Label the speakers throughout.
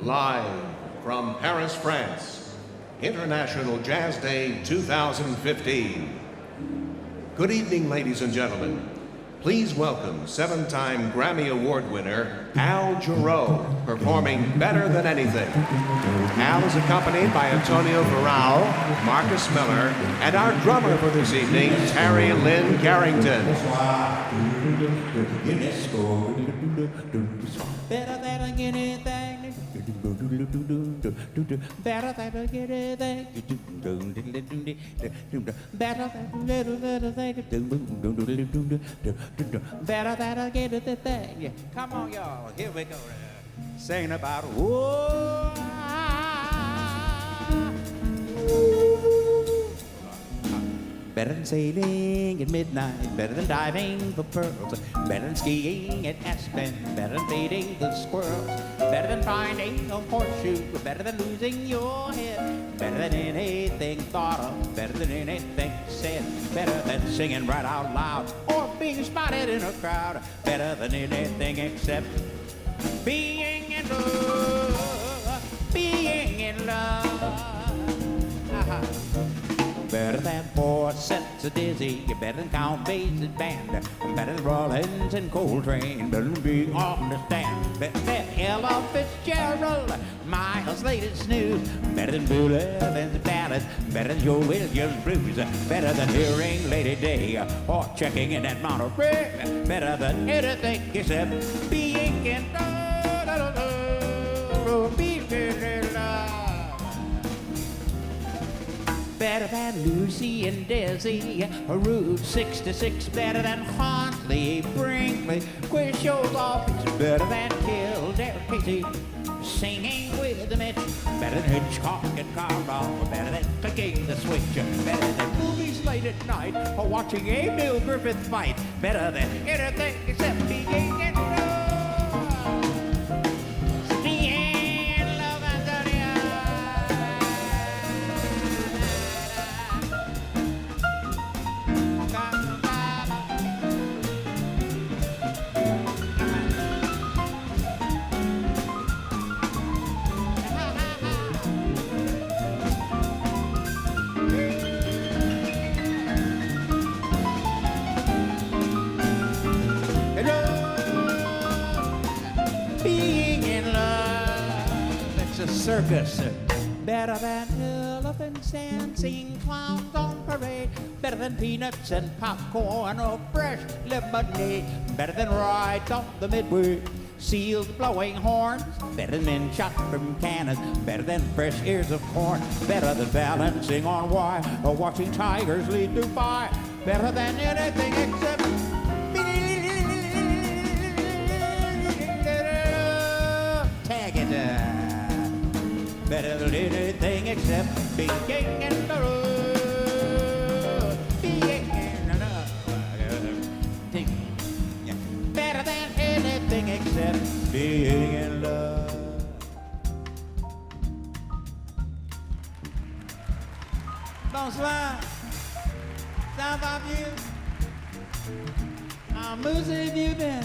Speaker 1: Live from Paris, France, International Jazz Day 2015. Good evening, ladies and gentlemen. Please welcome 7-time Grammy Award winner Al Jarreau, performing Better Than Anything. Al is accompanied by Antonio Varao, Marcus Miller, and our drummer for this evening, Terry Lynn Garrington.
Speaker 2: UNESCO. Better than anything. Better than anything. Better than better than anything. Come on, y'all. Here we go. Singing about better than sailing at midnight, better than diving for pearls, better than skiing at Aspen, better than feeding the squirrels, better than finding a horseshoe, better than losing your head, better than anything thought of, better than anything said, better than singing right out loud or being spotted in a crowd, better than anything except being in love, being in love. Better than 4 sets of dizzy, better than Count Basie's band, better than Rollins and Coltrane, better than being on the stand, better than Ella Fitzgerald, Miles' latest news, better than Bill Evans' ballads, better than Joe Williams' blues, better than hearing Lady Day or checking in at Monterey, better than anything except being in love, being in love. Better than Lucy and Desi, Route 66, better than Huntley, Brinkley, quiz shows off, it's better than Kildare Casey, singing with the Mitch, better than Hitchcock and Carl, better than clicking the switch, better than movies late at night, or watching a Bill Griffith fight, better than anything except being in love. Circus, better than elephants dancing, clowns on parade, better than peanuts and popcorn or fresh lemonade, better than rides on the Midway, seals blowing horns, better than men shot from cannons, better than fresh ears of corn, better than balancing on wire or watching tigers lead through fire, better than anything except tag it. Better than anything except being in love, being in love. Better than anything except being in love. Bonsoir, ça va bien? En musique du bien.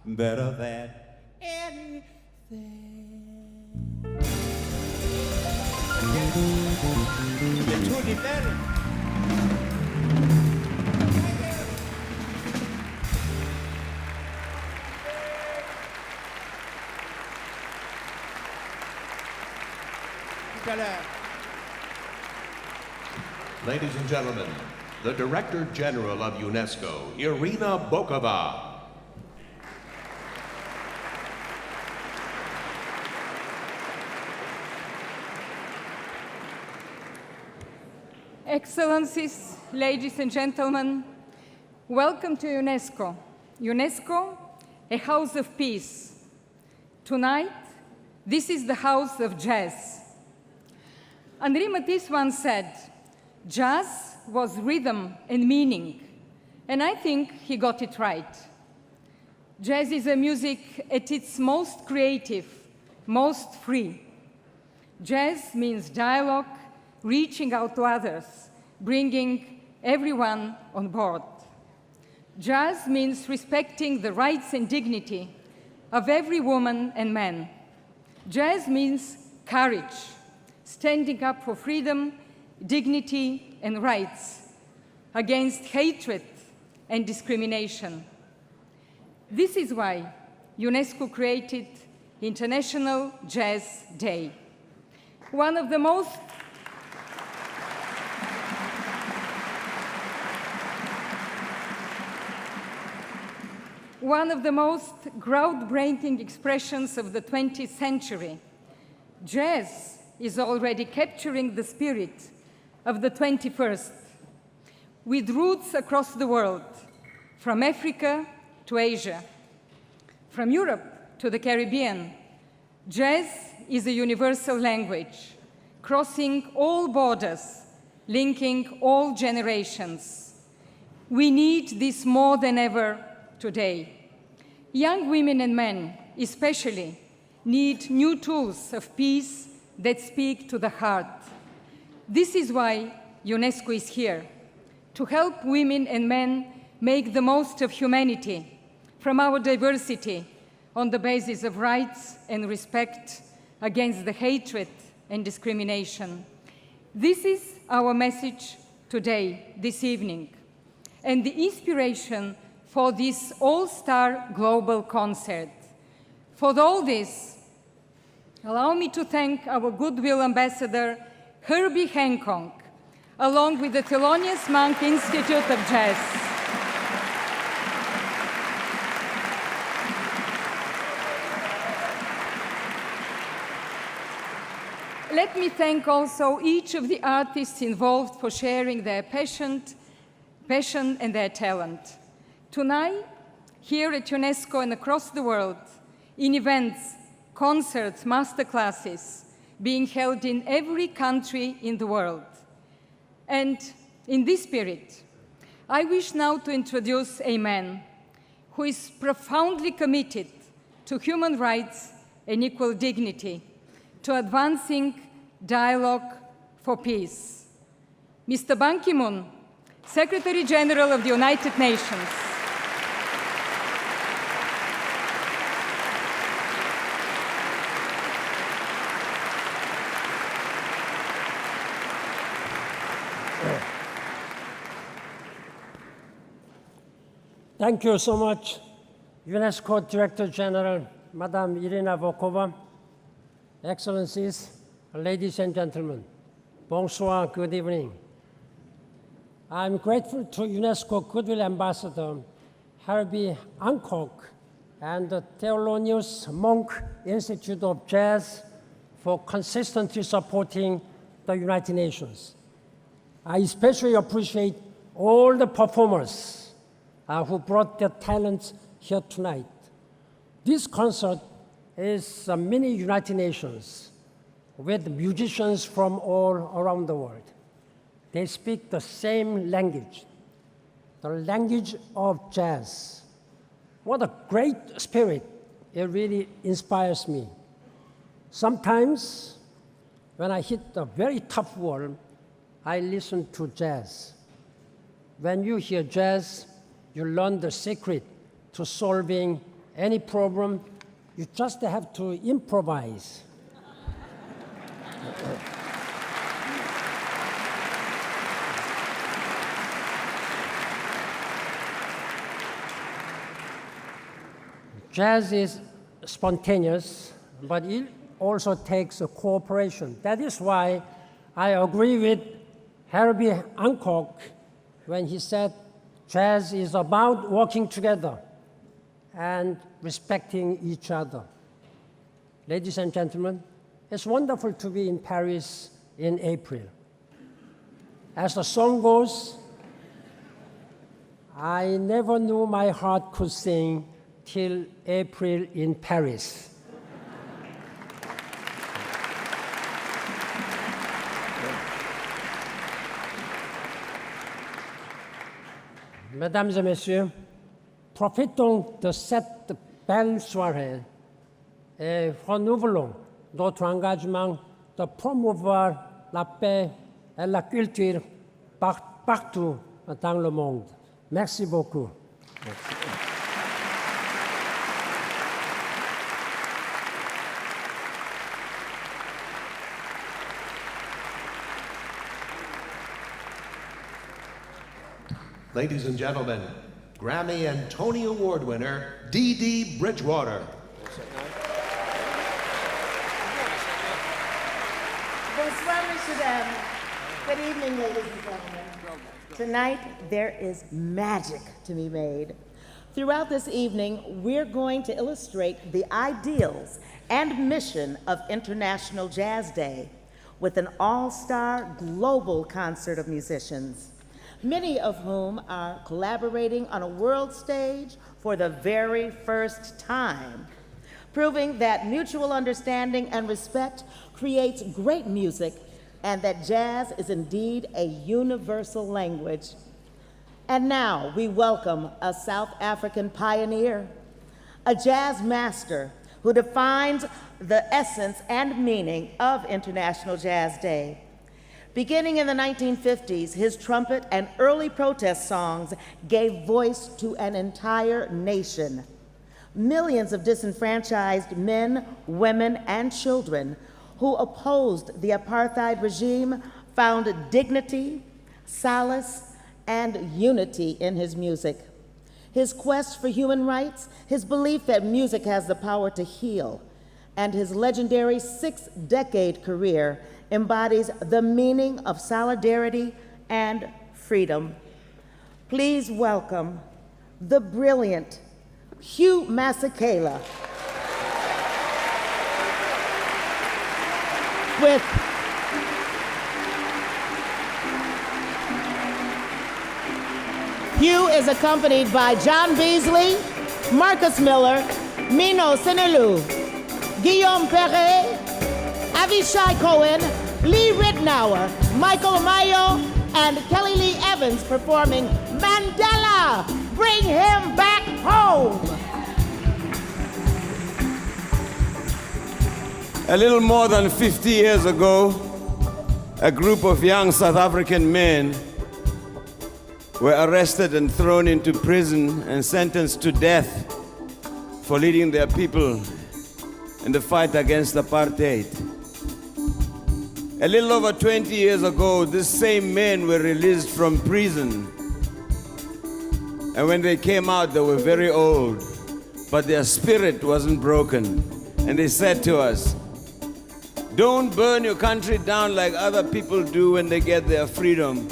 Speaker 2: Better than anything. The tutti better.
Speaker 1: Ladies and gentlemen, the Director General of UNESCO, Irina Bokova.
Speaker 3: Excellencies, ladies and gentlemen, welcome to UNESCO. UNESCO, a house of peace. Tonight, this is the house of jazz. Henri Matisse once said, jazz was rhythm and meaning, and I think he got it right. Jazz is a music at its most creative, most free. Jazz means dialogue, reaching out to others, bringing everyone on board. Jazz means respecting the rights and dignity of every woman and man. Jazz means courage, standing up for freedom, dignity, and rights against hatred and discrimination. This is why UNESCO created International Jazz Day. One of the most groundbreaking expressions of the 20th century. Jazz is already capturing the spirit of the 21st, with roots across the world, from Africa to Asia, from Europe to the Caribbean. Jazz is a universal language, crossing all borders, linking all generations. We need this more than ever today. Young women and men, especially, need new tools of peace that speak to the heart. This is why UNESCO is here, to help women and men make the most of humanity from our diversity on the basis of rights and respect against the hatred and discrimination. This is our message today, this evening, and the inspiration for this all-star global concert. For all this, allow me to thank our Goodwill Ambassador, Herbie Hancock, along with the Thelonious Monk Institute of Jazz. Let me thank also each of the artists involved for sharing their passion and their talent. Tonight, here at UNESCO and across the world, in events, concerts, masterclasses, being held in every country in the world. And in this spirit, I wish now to introduce a man who is profoundly committed to human rights and equal dignity, to advancing dialogue for peace. Mr. Ban Ki-moon, Secretary General of the United Nations.
Speaker 4: Thank you so much, UNESCO Director General, Madam Irina Volkova, Excellencies, ladies and gentlemen, bonsoir, good evening. I'm grateful to UNESCO Goodwill Ambassador Herbie Hancock and the Thelonious Monk Institute of Jazz for consistently supporting the United Nations. I especially appreciate all the performers who brought their talents here tonight. This concert is a mini United Nations with musicians from all around the world. They speak the same language, the language of jazz. What a great spirit. It really inspires me. Sometimes when I hit a very tough wall, I listen to jazz. When you hear jazz, you learn the secret to solving any problem. You just have to improvise. Jazz is spontaneous, but it also takes a cooperation. That is why I agree with Herbie Hancock when he said, jazz is about working together and respecting each other. Ladies and gentlemen, it's wonderful to be in Paris in April. As the song goes, I never knew my heart could sing till April in Paris. Mesdames et messieurs, profitons de cette belle soirée et renouvelons notre engagement de promouvoir la paix et la culture partout dans le monde. Merci beaucoup.
Speaker 1: Ladies and gentlemen, Grammy and Tony Award winner, D.D. Bridgewater.
Speaker 5: Bonsoir, Messieurs, dames. Good evening, ladies and gentlemen. Tonight, there is magic to be made. Throughout this evening, we're going to illustrate the ideals and mission of International Jazz Day with an all-star global concert of musicians, many of whom are collaborating on a world stage for the very first time, proving that mutual understanding and respect creates great music and that jazz is indeed a universal language. And now we welcome a South African pioneer, a jazz master who defines the essence and meaning of International Jazz Day. Beginning in the 1950s, his trumpet and early protest songs gave voice to an entire nation. Millions of disenfranchised men, women, and children who opposed the apartheid regime found dignity, solace, and unity in his music. His quest for human rights, his belief that music has the power to heal, and his legendary 6-decade career embodies the meaning of solidarity and freedom. Please welcome the brilliant Hugh Masekela with Hugh is accompanied by John Beasley, Marcus Miller, Mino Sinelu, Guillaume Perret, Avishai Cohen, Lee Rittenauer, Michael Mayo, and Kelly Lee Evans performing Mandela, Bring Him Back Home.
Speaker 6: A little more than 50 years ago, a group of young South African men were arrested and thrown into prison and sentenced to death for leading their people in the fight against apartheid. A little over 20 years ago, these same men were released from prison. And when they came out, they were very old, but their spirit wasn't broken. And they said to us, "Don't burn your country down like other people do when they get their freedom,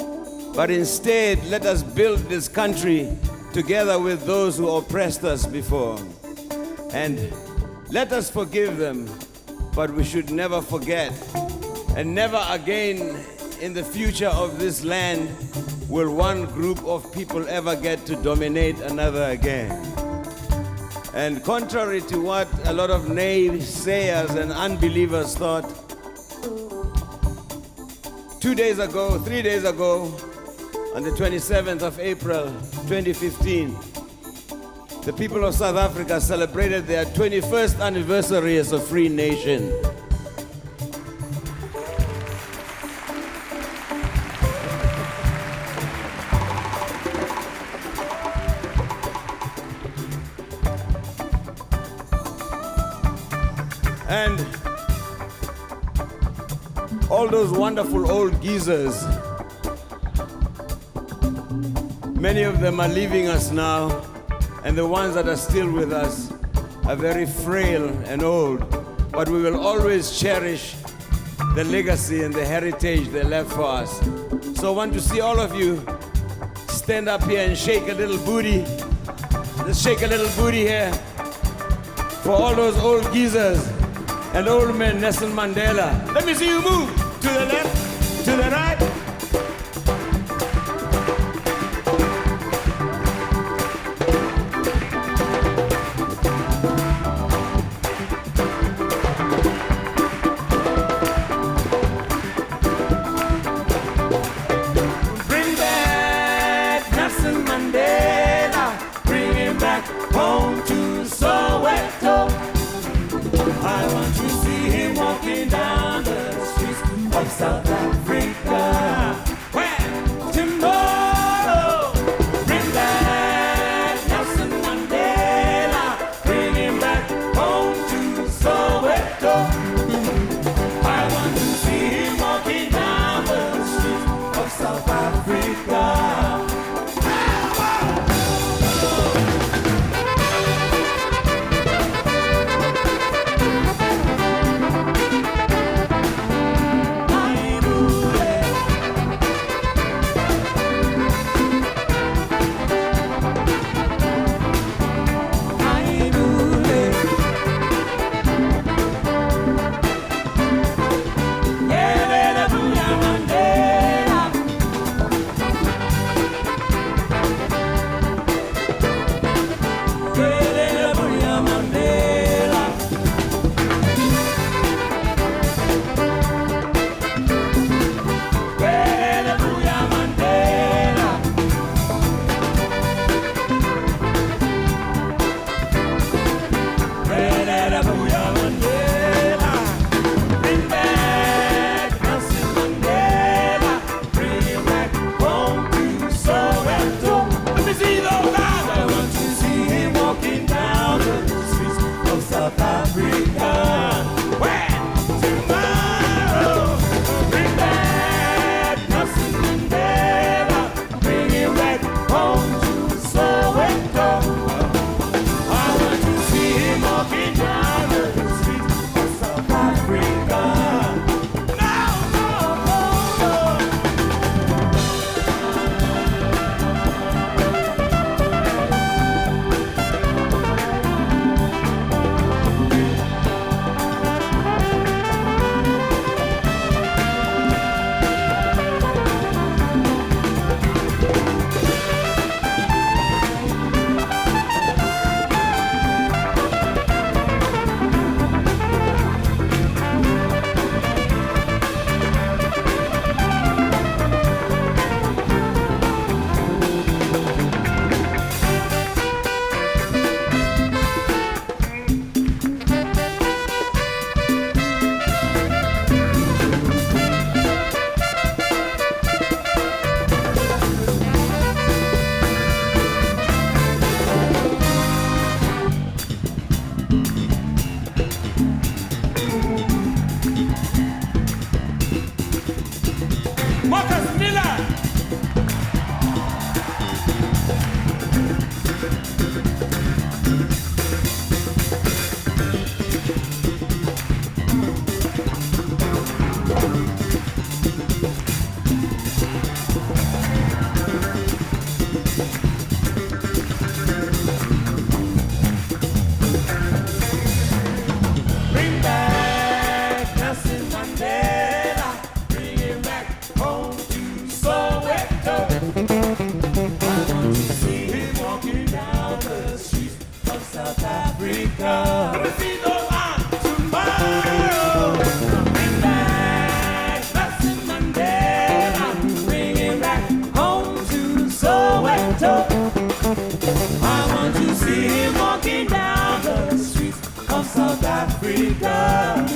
Speaker 6: but instead let us build this country together with those who oppressed us before. And let us forgive them, but we should never forget. And never again in the future of this land will one group of people ever get to dominate another again." And contrary to what a lot of naysayers and unbelievers thought, 3 days ago, on the 27th of April 2015, the people of South Africa celebrated their 21st anniversary as a free nation. And all those wonderful old geezers, many of them are leaving us now, and the ones that are still with us are very frail and old, but we will always cherish the legacy and the heritage they left for us. So I want to see all of you stand up here and shake a little booty. Let's shake a little booty here for all those old geezers and old men, Nelson Mandela. Let me see you move to the left, to the right. Bring back Nelson Mandela. Africa.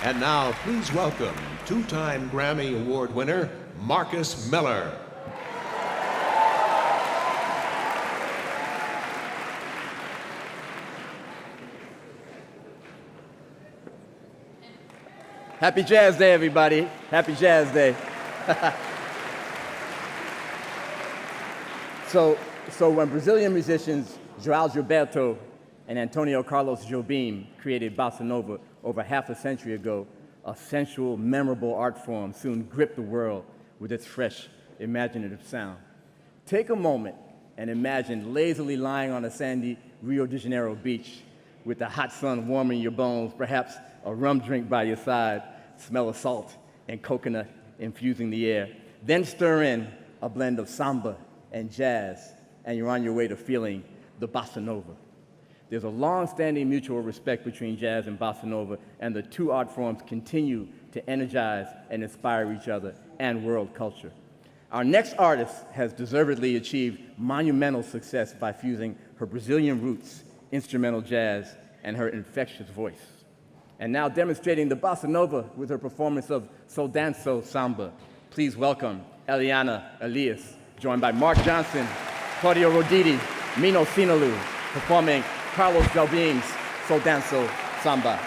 Speaker 1: And now, please welcome two-time Grammy Award winner, Marcus Miller.
Speaker 7: Happy Jazz Day, everybody. Happy Jazz Day. So when Brazilian musicians João Gilberto and Antonio Carlos Jobim created bossa nova over half a century ago, a sensual, memorable art form soon gripped the world with its fresh, imaginative sound. Take a moment and imagine lazily lying on a sandy Rio de Janeiro beach with the hot sun warming your bones, perhaps a rum drink by your side, smell of salt and coconut infusing the air. Then stir in a blend of samba and jazz, and you're on your way to feeling the bossa nova. There's a long-standing mutual respect between jazz and bossa nova, and the two art forms continue to energize and inspire each other and world culture. Our next artist has deservedly achieved monumental success by fusing her Brazilian roots, instrumental jazz, and her infectious voice. And now demonstrating the bossa nova with her performance of Sou Danço Samba, please welcome Eliana Elias, joined by Mark Johnson, Claudio Roditi, Mino Sinalu, performing Carlos Jobim's Sou Danço Samba.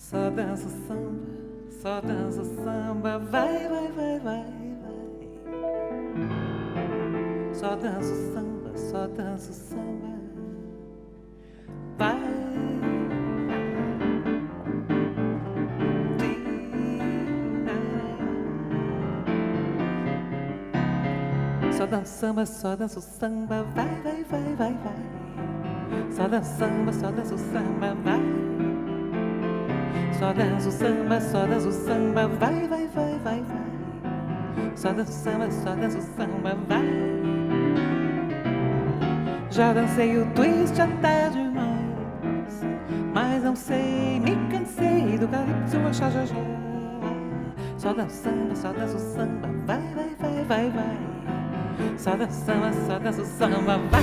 Speaker 8: Só dança samba, só dança samba, vai, vai, vai, vai, vai. Só dança samba, só dança samba, vai. Só dança samba, só dança samba, vai, vai, vai, vai, vai. Só dança samba, só dança samba, vai. Só dança o samba, vai, vai, vai, vai, vai. Só dança o samba, vai. Já dancei o twist até demais, mas não sei, me cansei do calypso, já, já, já. Só dança o samba, vai, vai, vai, vai, vai. Só dança o samba, vai.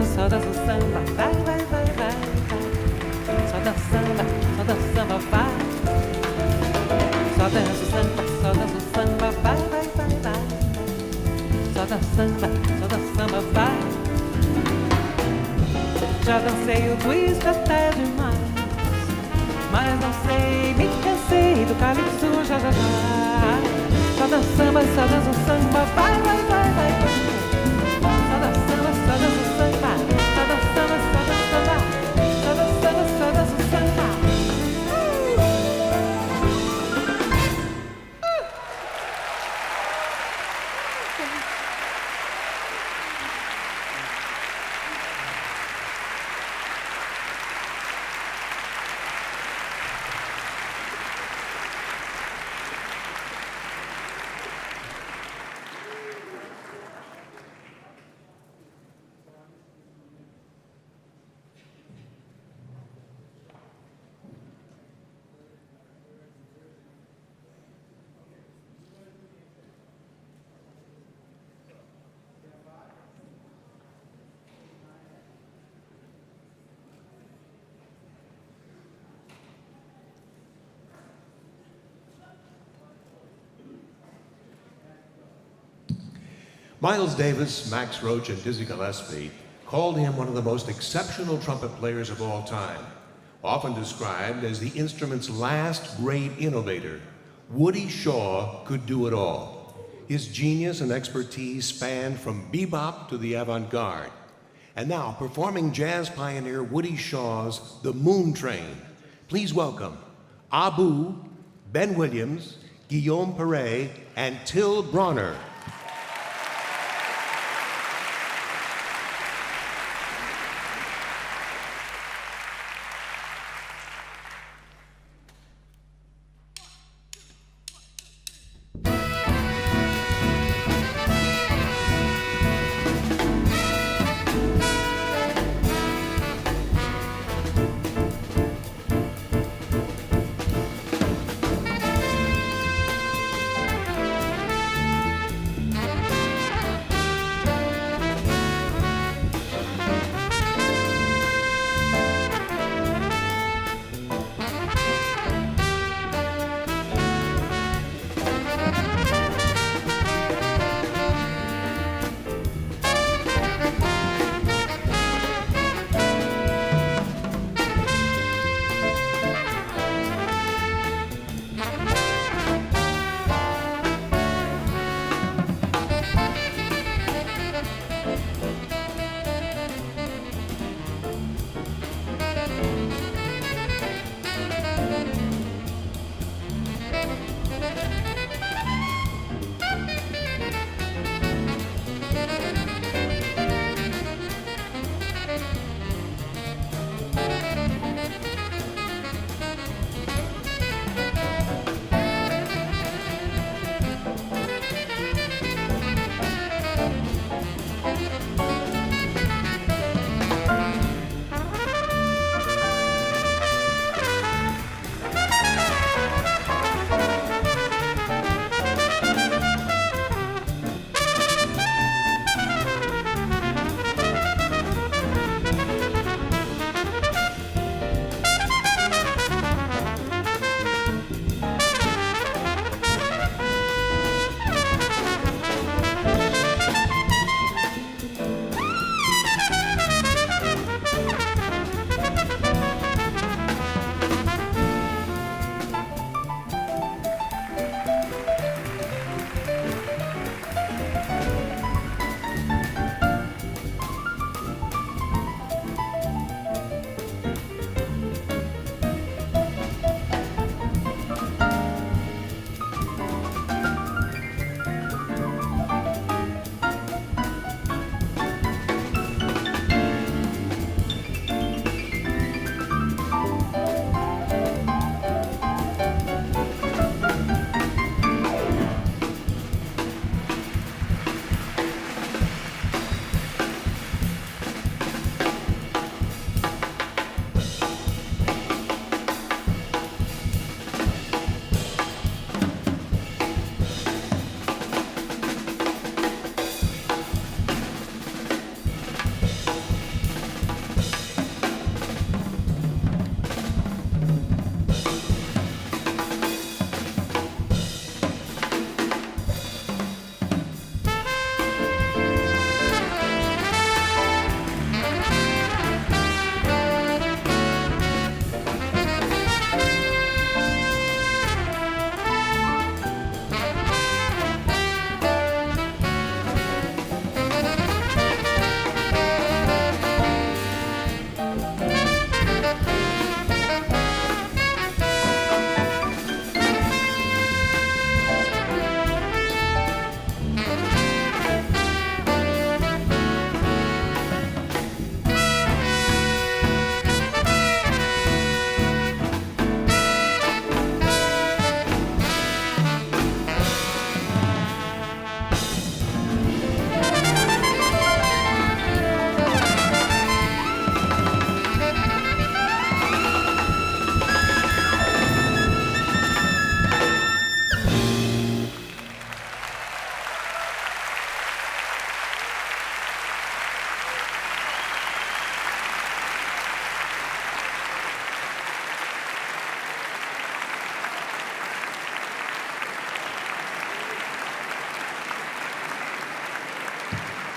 Speaker 8: só dança o samba, vai, vai, vai, vai, vai. Só dança o samba, vai. Só dança o samba, vai, vai, vai, vai. Só dança o samba, vai. Já dancei o twist até demais, mas não sei, me cansei do calypso, já, já, já. Só dança o samba, vai, vai, vai, vai, vai. Só dança o samba, só dança o samba, só dança o samba, só dança o samba.
Speaker 1: Miles Davis, Max Roach, and Dizzy Gillespie called him one of the most exceptional trumpet players of all time, often described as the instrument's last great innovator. Woody Shaw could do it all. His genius and expertise spanned from bebop to the avant-garde. And now, performing jazz pioneer Woody Shaw's The Moon Train, please welcome Abu, Ben Williams, Guillaume Perret, and Till Bronner.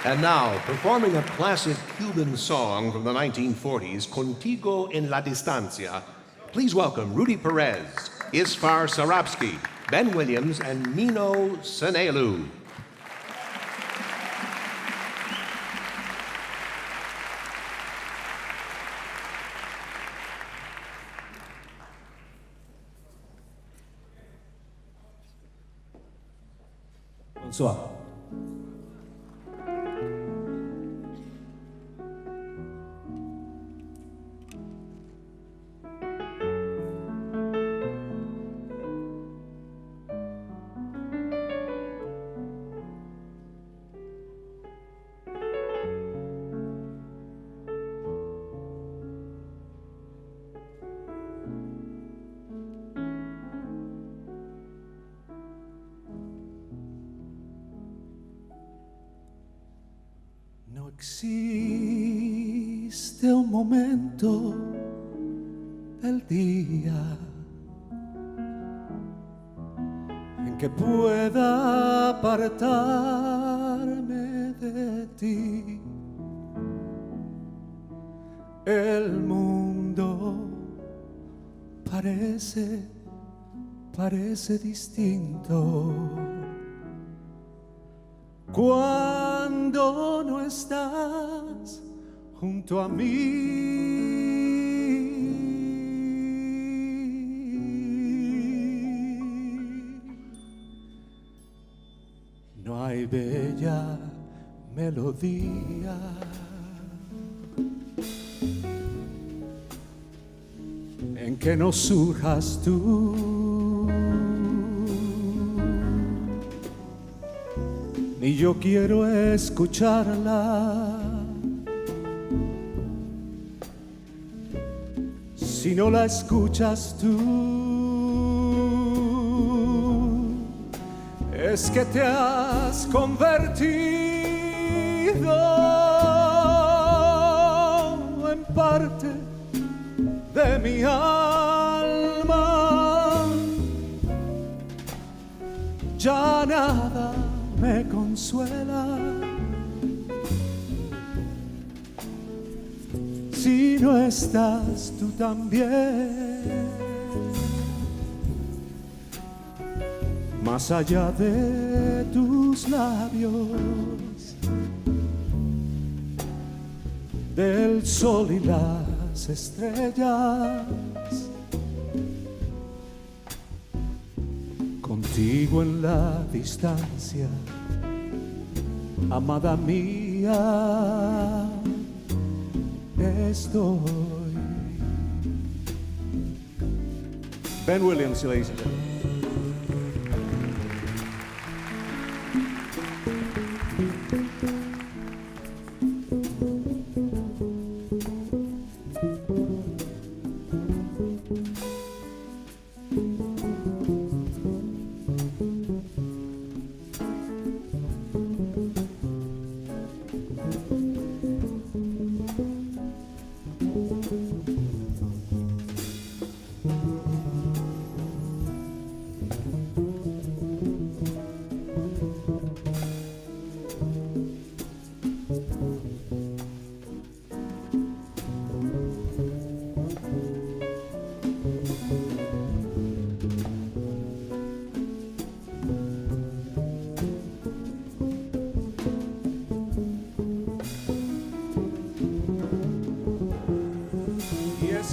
Speaker 1: And now, performing a classic Cuban song from the 1940s, Contigo en la Distancia, please welcome Rudy Perez, Isfar Sarabsky, Ben Williams, and Nino Senelu.
Speaker 9: Bonsoir.
Speaker 8: No existe un momento del día en que pueda apartarme de ti. El mundo parece distinto cuando no estás junto a mí. No hay bella melodía en que no surjas tú, ni yo quiero escucharla si no la escuchas tú. Es que te has convertido en parte de mi alma. Ya nada me consuela si no estás tú también. Más allá de tus labios, del sol y las estrellas, contigo en la distancia, amada mía, estoy. Ben Williams, ladies and gentlemen.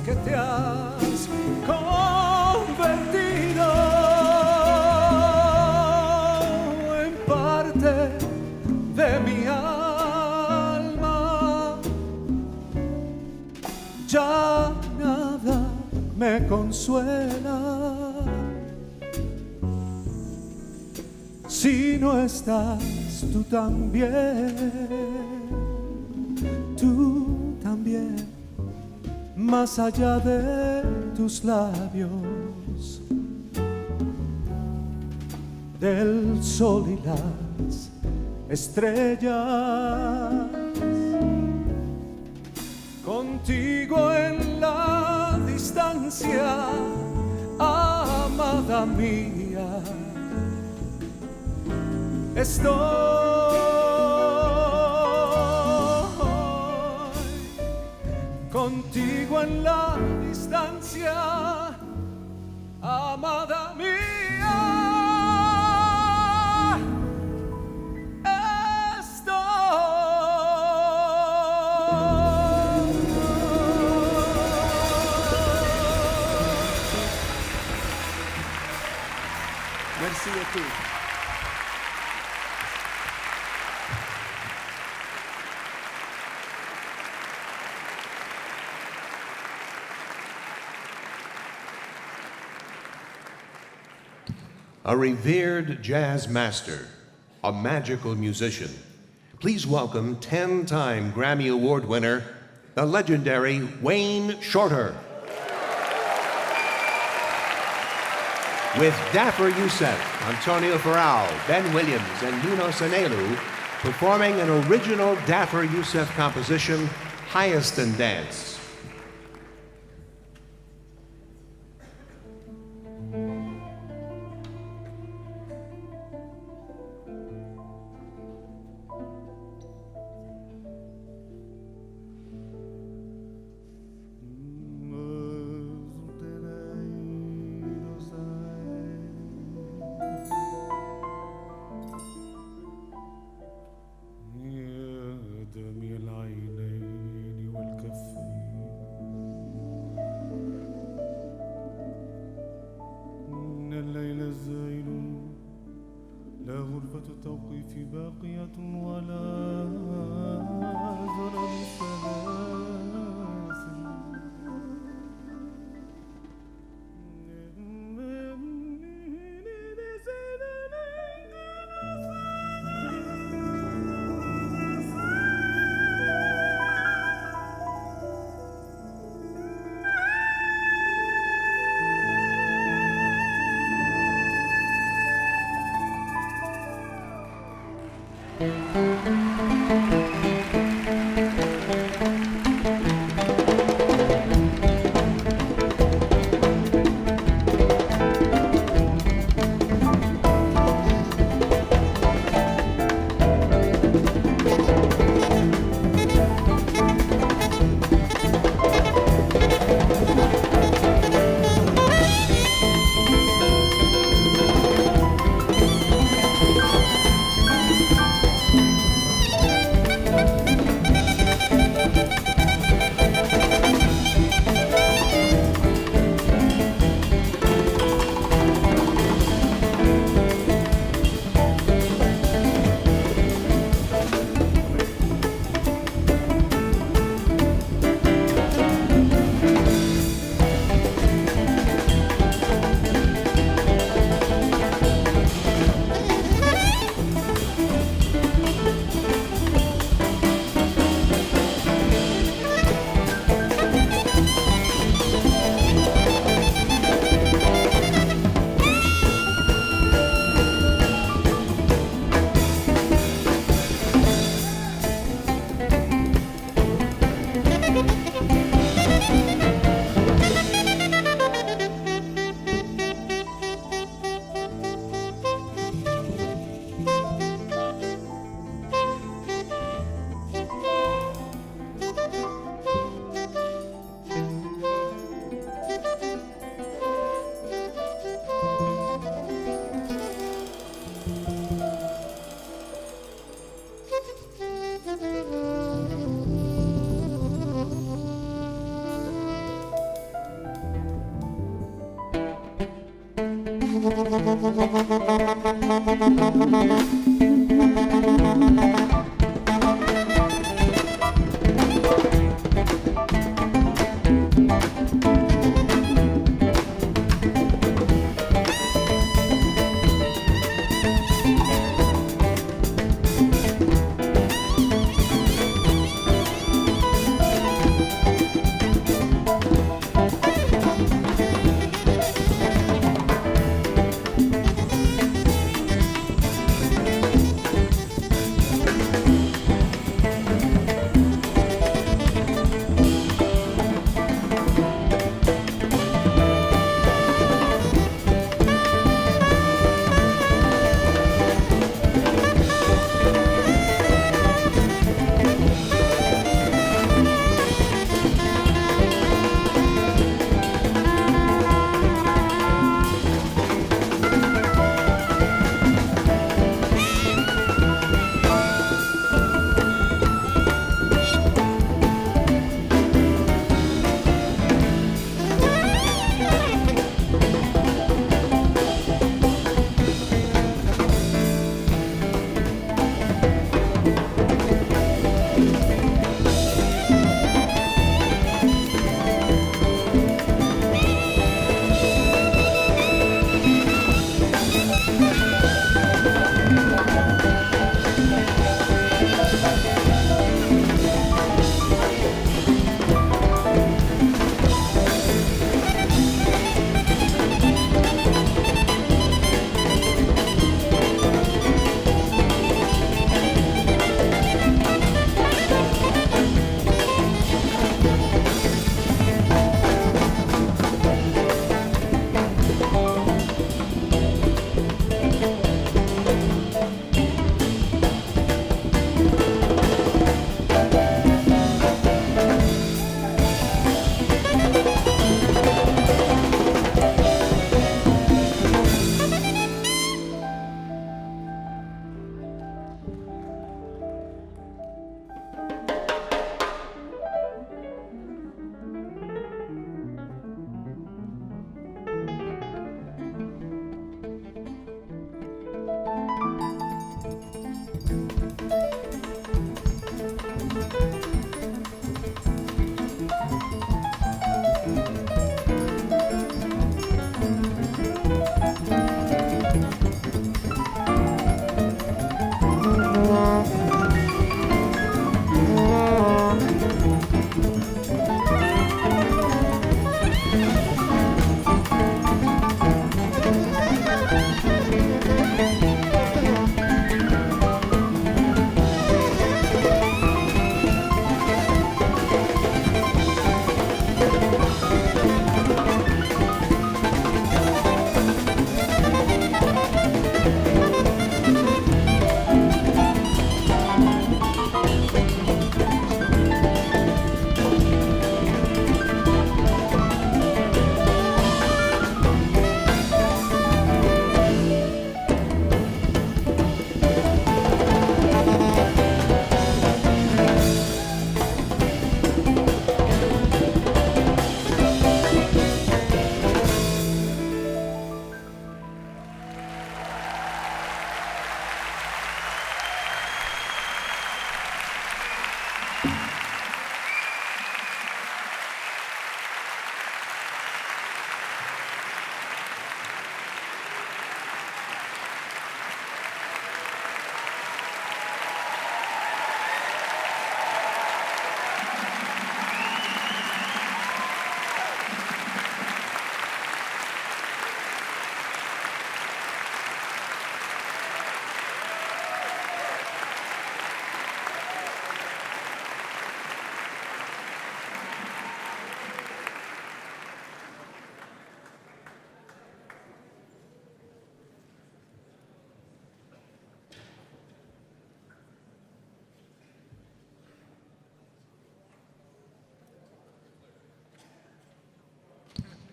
Speaker 8: Que te has convertido en parte de mi alma. Ya nada me consuela si no estás tú también, tú también. Más allá de tus labios, del sol y las estrellas, contigo en la distancia, amada mía, estoy.
Speaker 10: contigo en la distancia, amada mía.
Speaker 7: Merci à tous.
Speaker 1: A revered jazz master, a magical musician. Please welcome 10-time Grammy Award winner, the legendary Wayne Shorter. With Dhafer Youssef, Antonio Farral, Ben Williams, and Nuno Sanelu performing an original Dhafer Youssef composition, Hyaston Dance.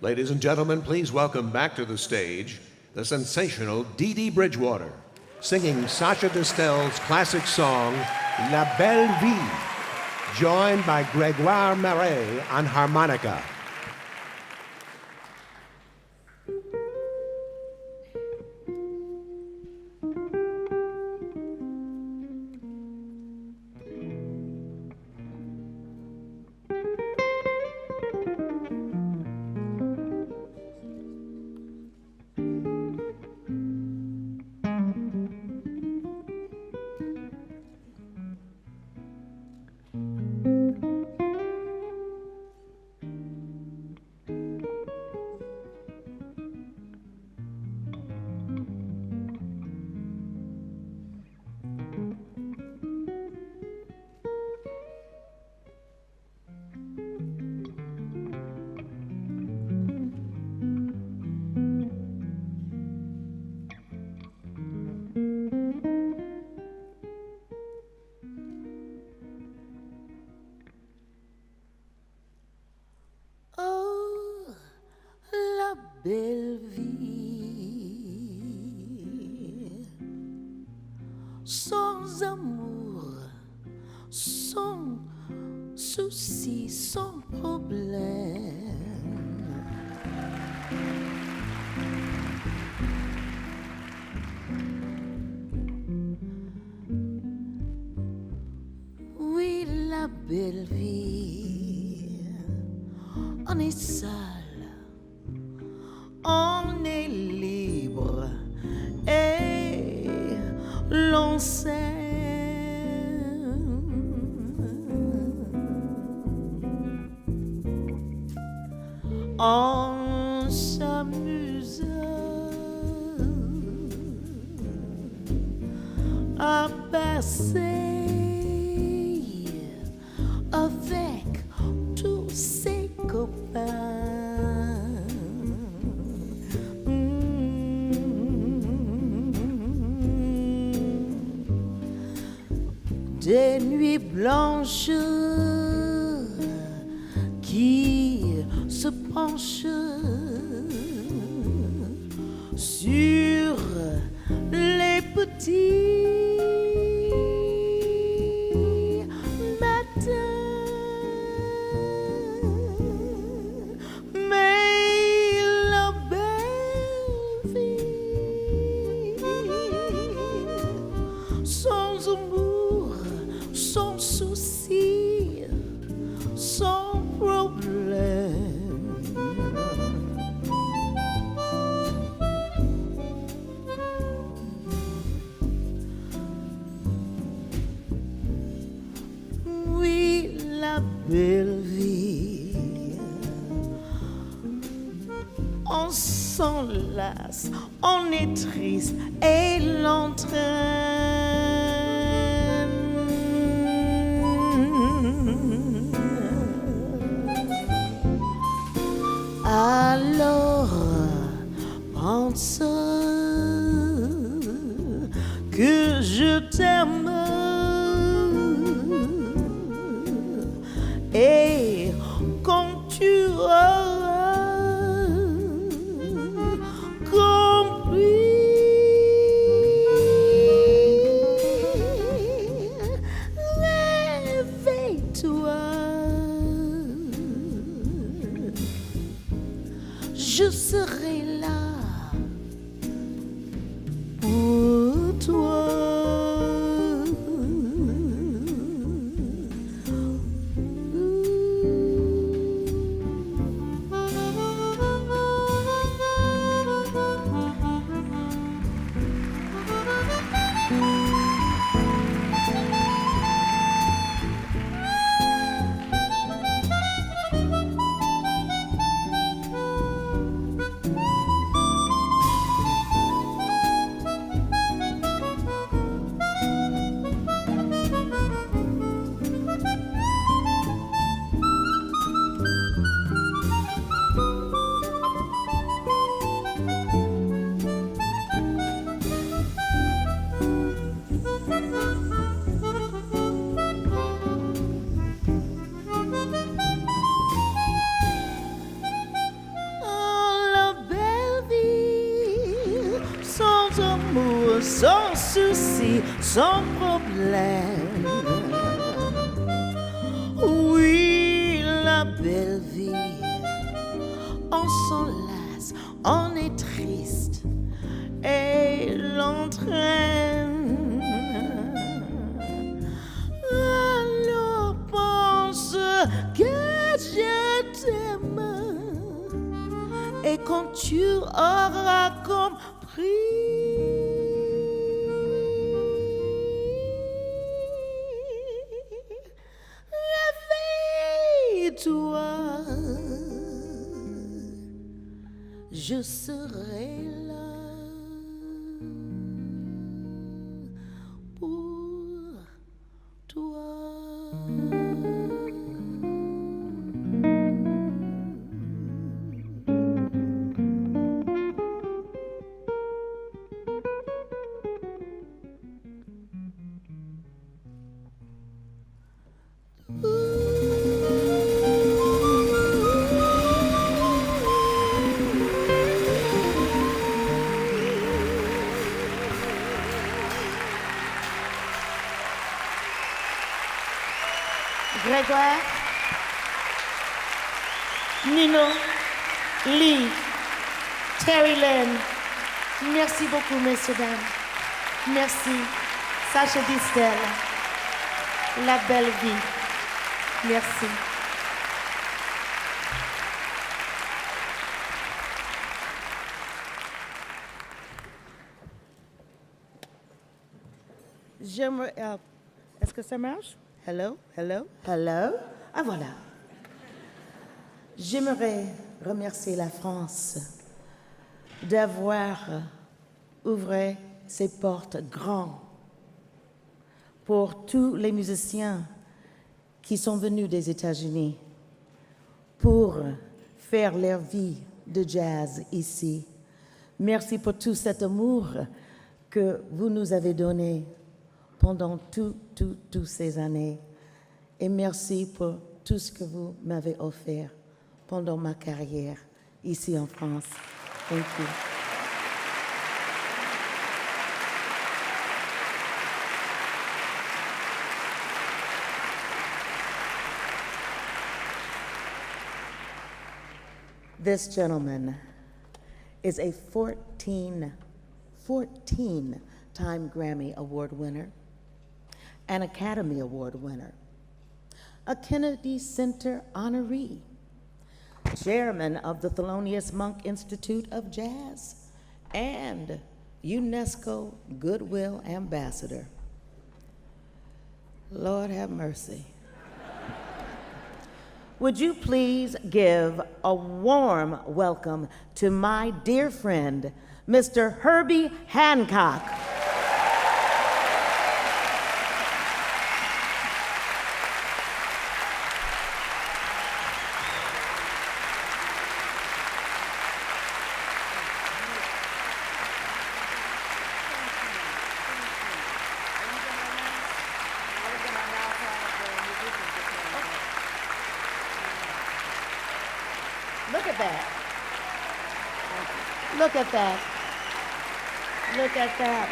Speaker 1: Ladies and gentlemen, please welcome back to the stage the sensational Dee Dee Bridgewater, singing Sacha Distel's classic song, La Belle Vie, joined by Grégoire Marais on harmonica.
Speaker 11: Belle vie, sans amour, sans souci, sans problème. Oui, la belle vie, on est seul. On est libre et l'on s'aime. On s'amuse à passer avec tous ses copains. Des nuits blanches qui se penchent sur les petits matins. Mais la belle vie sans amour, sans souci, sans problème. Oui, la belle vie, on s'enlace, on est triste et l'entraîne. Alors pense que je t'aime et quand tu auras compris, réveille-toi. Je serai là pour toi. sans souci, sans problème. Oui, la belle vie, on s'enlace, on est triste et l'entraîne. Alors pense que je t'aime et quand tu auras compris, réveille-toi, je serai là pour toi.
Speaker 5: Grégoire, Nino, Lee, Terry Lynn, merci beaucoup, messieurs, dames. Merci. Sacha Distel, La Belle Vie. Merci. J'aimerais... est-ce que ça marche? Hello, hello, hello. Ah voilà. J'aimerais remercier la France d'avoir ouvert ses portes grandes pour tous les musiciens qui sont venus des États-Unis pour faire leur vie de jazz ici. Merci pour tout cet amour que vous nous avez donné pendant toutes ces années. Et merci pour tout ce que vous m'avez offert pendant ma carrière ici en France. Thank you. This gentleman is a 14-time Grammy Award winner, an Academy Award winner, a Kennedy Center honoree, chairman of the Thelonious Monk Institute of Jazz, and UNESCO Goodwill Ambassador. Lord have mercy. Would you please give a warm welcome to my dear friend, Mr. Herbie Hancock. Look at that. Look at that. Look at that.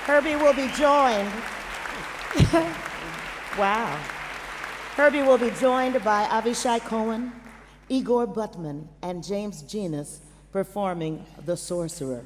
Speaker 5: Herbie will be joined. Wow. Herbie will be joined by Avishai Cohen, Igor Butman, and James Genus performing The Sorcerer.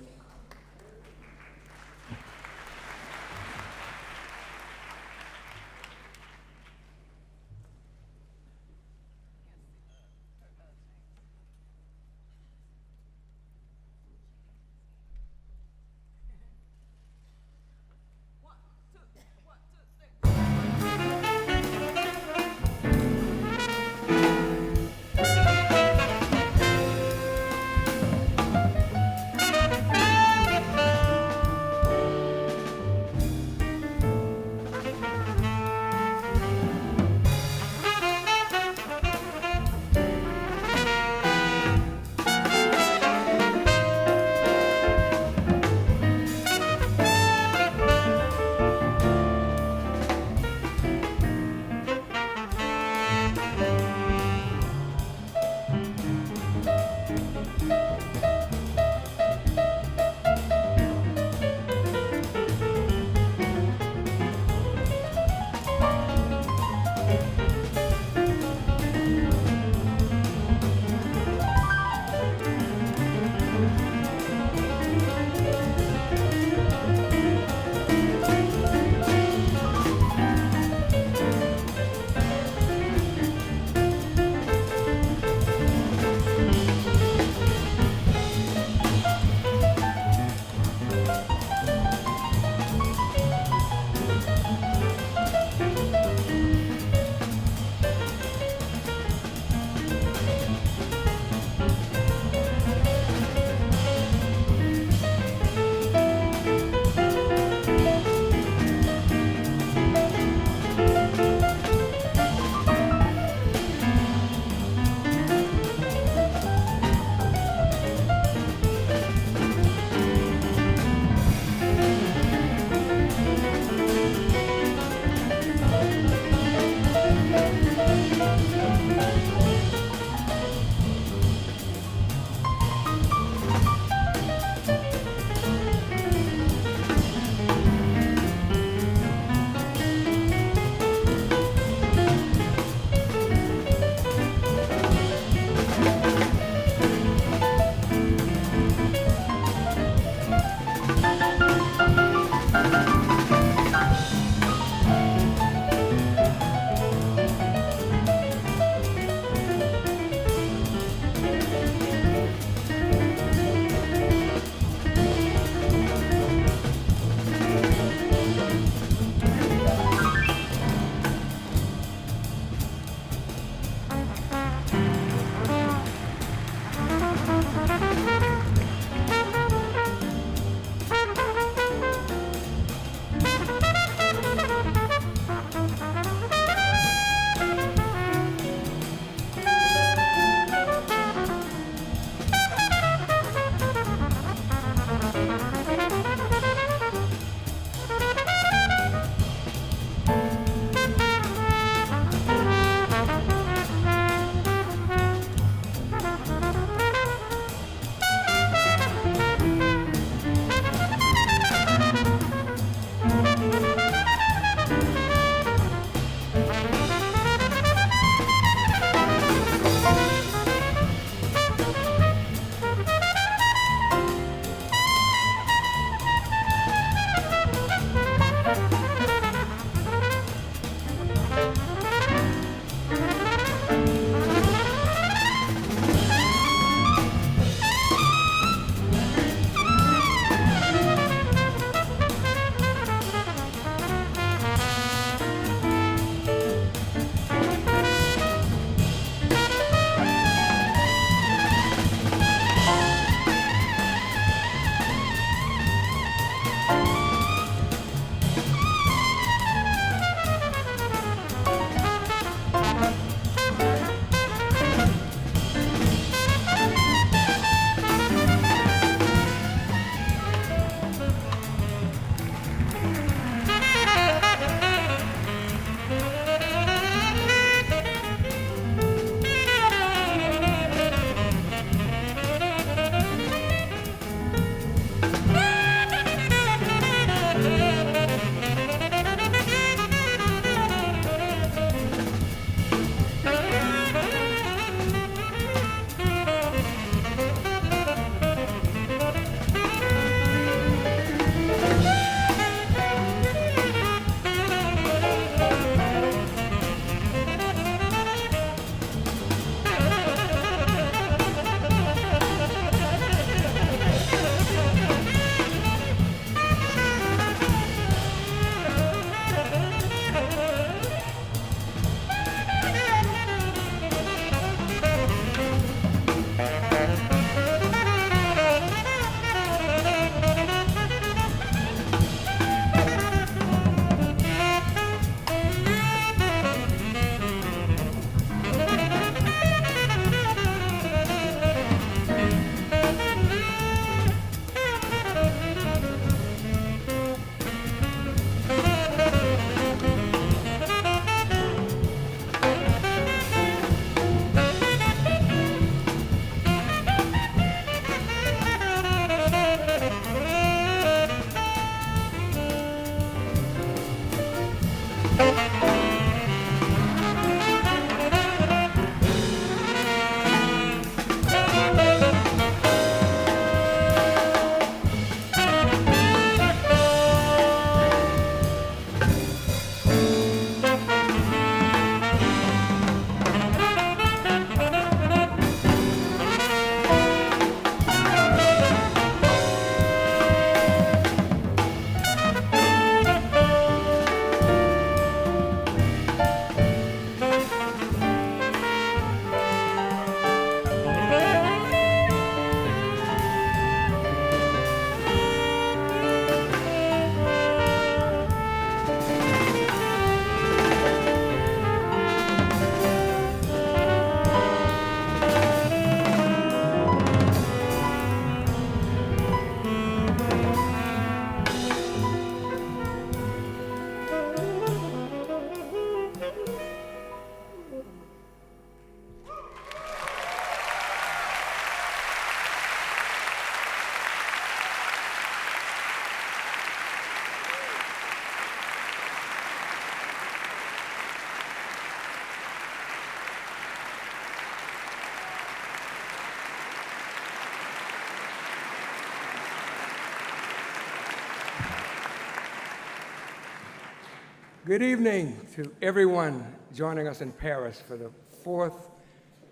Speaker 12: Good evening to everyone joining us in Paris for the 4th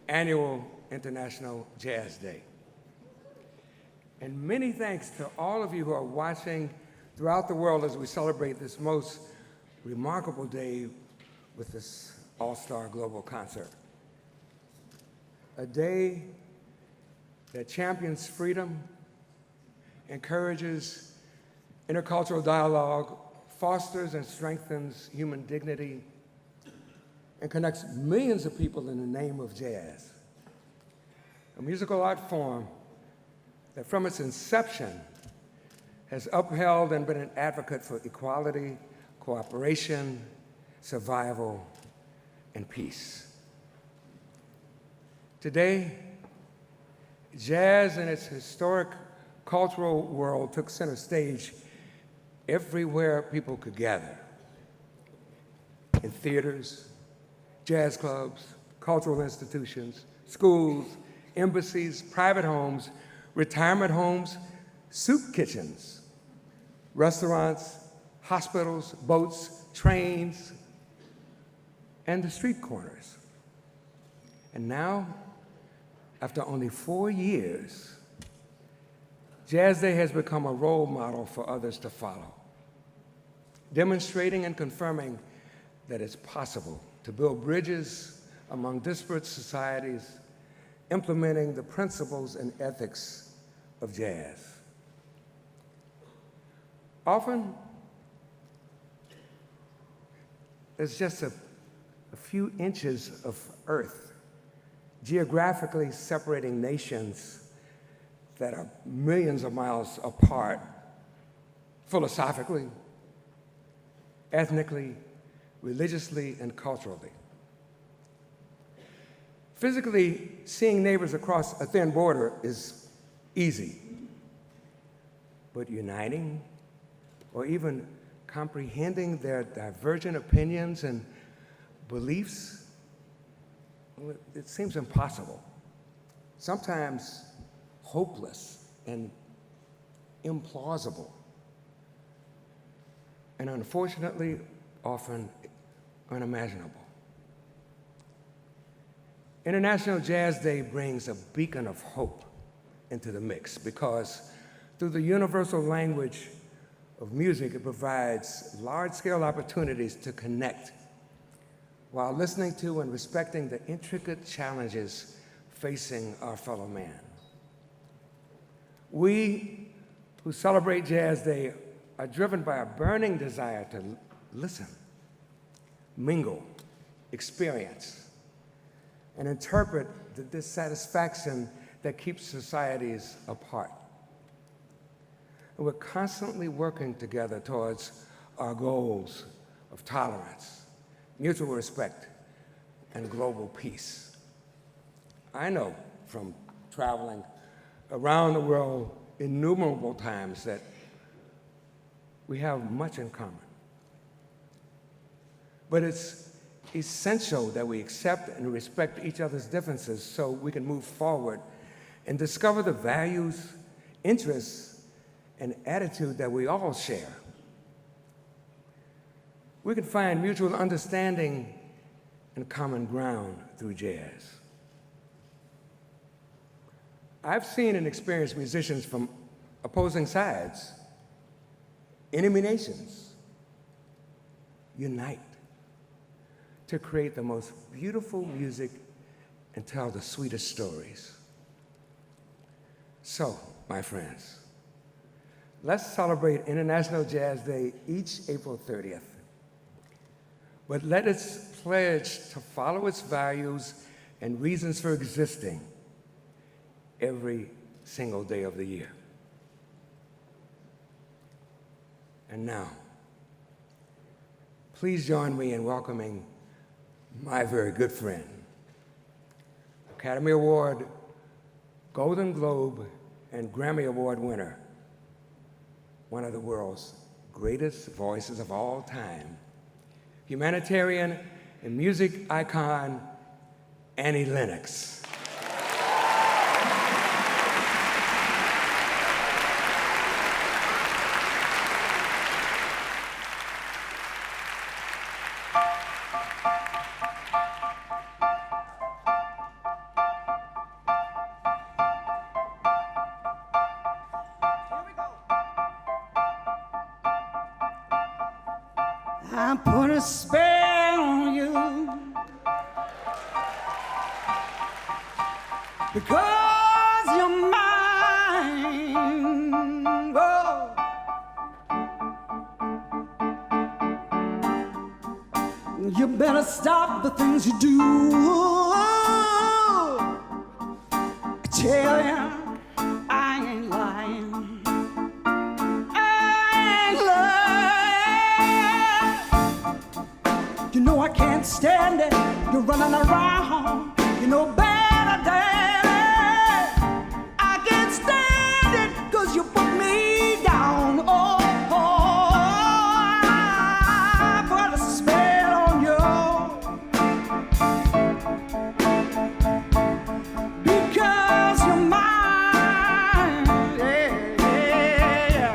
Speaker 12: Annual International Jazz Day. And many thanks to all of you who are watching throughout the world as we celebrate this most remarkable day with this all-star global concert. A day that champions freedom, encourages intercultural dialogue, fosters and strengthens human dignity, and connects millions of people in the name of jazz, a musical art form that from its inception has upheld and been an advocate for equality, cooperation, survival, and peace. Today, jazz in its historic cultural world took center stage everywhere people could gather. In theaters, jazz clubs, cultural institutions, schools, embassies, private homes, retirement homes, soup kitchens, restaurants, hospitals, boats, trains, and the street corners. And now, after only 4 years, Jazz Day has become a role model for others to follow, demonstrating and confirming that it's possible to build bridges among disparate societies, implementing the principles and ethics of jazz. Often, there's just a few inches of earth geographically separating nations that are millions of miles apart, philosophically, ethnically, religiously, and culturally. Physically, seeing neighbors across a thin border is easy, but uniting or even comprehending their divergent opinions and beliefs, well, it seems impossible, sometimes hopeless and implausible, and unfortunately, often unimaginable. International Jazz Day brings a beacon of hope into the mix because through the universal language of music, it provides large-scale opportunities to connect while listening to and respecting the intricate challenges facing our fellow man. We who celebrate Jazz Day are driven by a burning desire to listen, mingle, experience, and interpret the dissatisfaction that keeps societies apart. And we're constantly working together towards our goals of tolerance, mutual respect, and global peace. I know from traveling around the world innumerable times that we have much in common. But it's essential that we accept and respect each other's differences so we can move forward and discover the values, interests, and attitude that we all share. We can find mutual understanding and common ground through jazz. I've seen and experienced musicians from opposing sides, enemy nations, unite to create the most beautiful music and tell the sweetest stories. So, my friends, let's celebrate International Jazz Day each April 30th. But let us pledge to follow its values and reasons for existing every single day of the year. And now, please join me in welcoming my very good friend, Academy Award, Golden Globe, and Grammy Award winner, one of the world's greatest voices of all time, humanitarian and music icon, Annie Lennox.
Speaker 11: I put a spell on you because you're mine. Oh. You better stop the things you do. I tell ya, I ain't lying. I ain't lying. You know I can't stand it. You're running around. You know better, Daddy. I can't stand it 'cause you put me down. Oh, oh, I put a spell on you because you're mine. Yeah, yeah,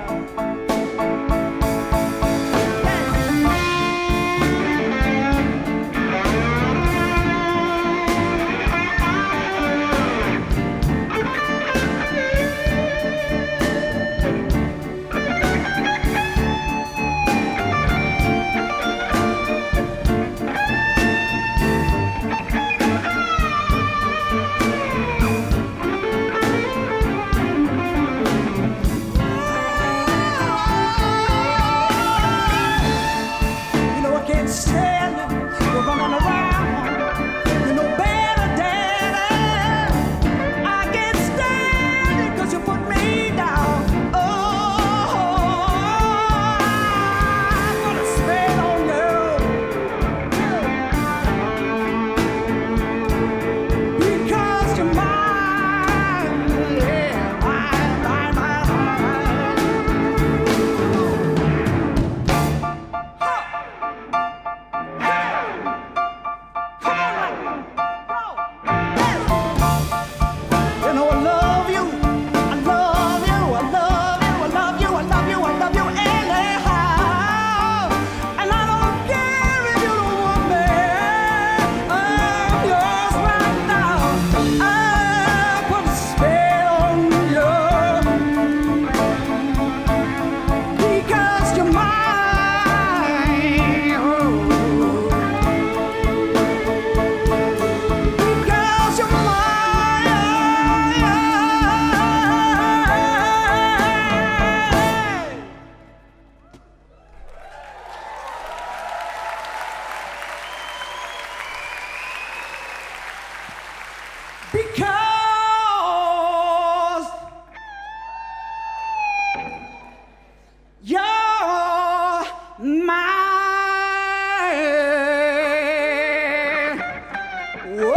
Speaker 11: you know I can't stand it. You're running around. You know better, Daddy. I can't stand it 'cause you put me down. Oh, I put a spell on you because you're mine. Yeah, mine, mine, mine, You know I love you, I love you, I love you, I love you, I love you, I love you anyhow. And I don't care if you don't want me. I'm yours right now. I put a spell on you because you're mine. Oh. Because you're mine. Because you're mine. Whoa.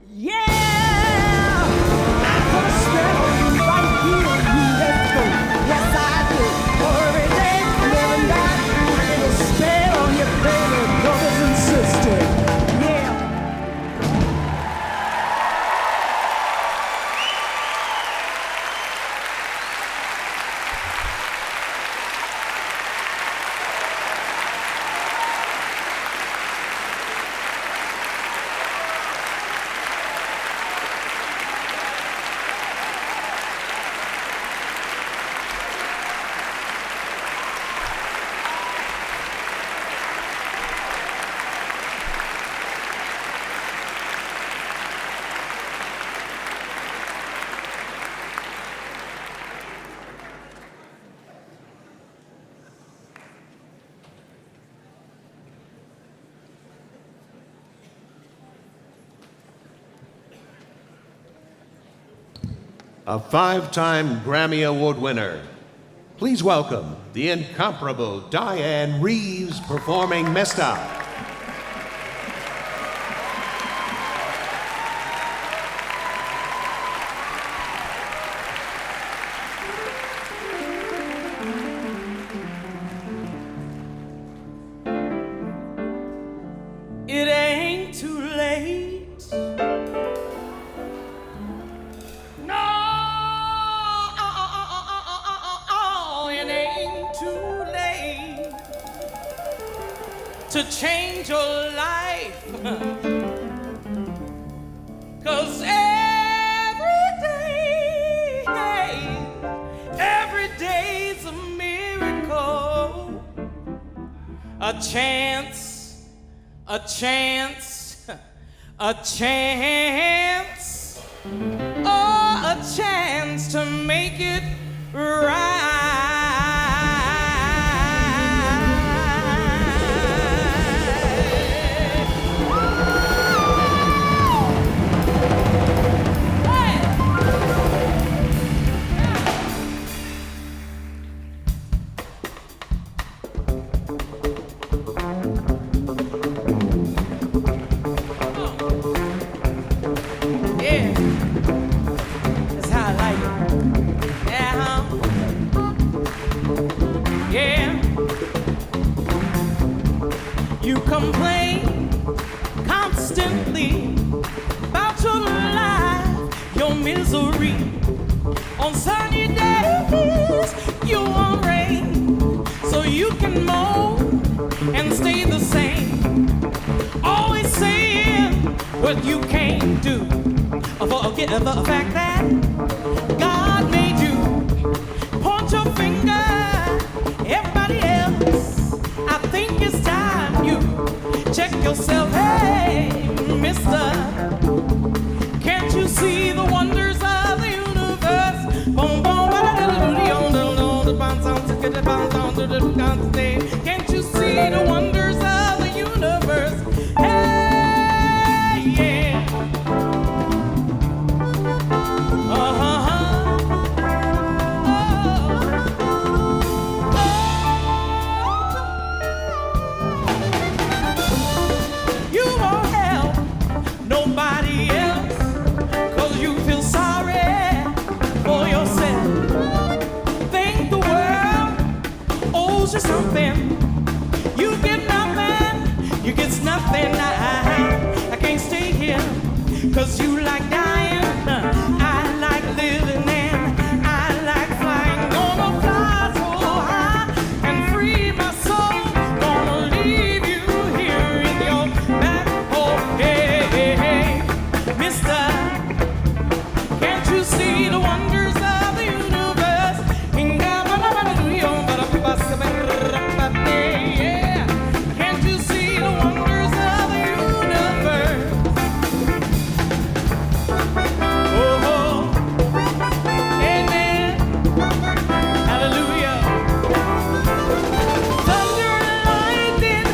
Speaker 11: Yeah. I put a spell on you right here in UNESCO. Yes, I did. Every day, every night, I get a spell on you, baby, brothers and sisters. Yeah.
Speaker 1: A 5-time Grammy Award winner. Please welcome the incomparable Dianne Reeves performing Mesta.
Speaker 11: It ain't too late. No, it ain't too late to change your life. 'Cause every day
Speaker 8: chance, a chance, a chance, oh, a chance to make it right. Complain constantly about your life, your misery. On sunny days, you want rain, so you can moan and stay the same. Always saying what you can't do. Forget the fact that God made you. Point your finger, everybody else. I think it's time you check yourself. Hey, mister, can't you see the wonders of the universe? Can't you see the wonders of the universe? Hey, yeah. Nobody else, 'cause you feel sorry for yourself. Think the world owes you something. You get nothing, you get nothing. I can't stay here, 'cause you like dying. I like living and I like flying. Gonna fly so high and free my soul. Gonna leave you here in your back home. Hey, mister, can't you see the wonders of the universe? Yeah, can't you see the wonders of the universe? Oh, amen, hallelujah. Thunder and lightning,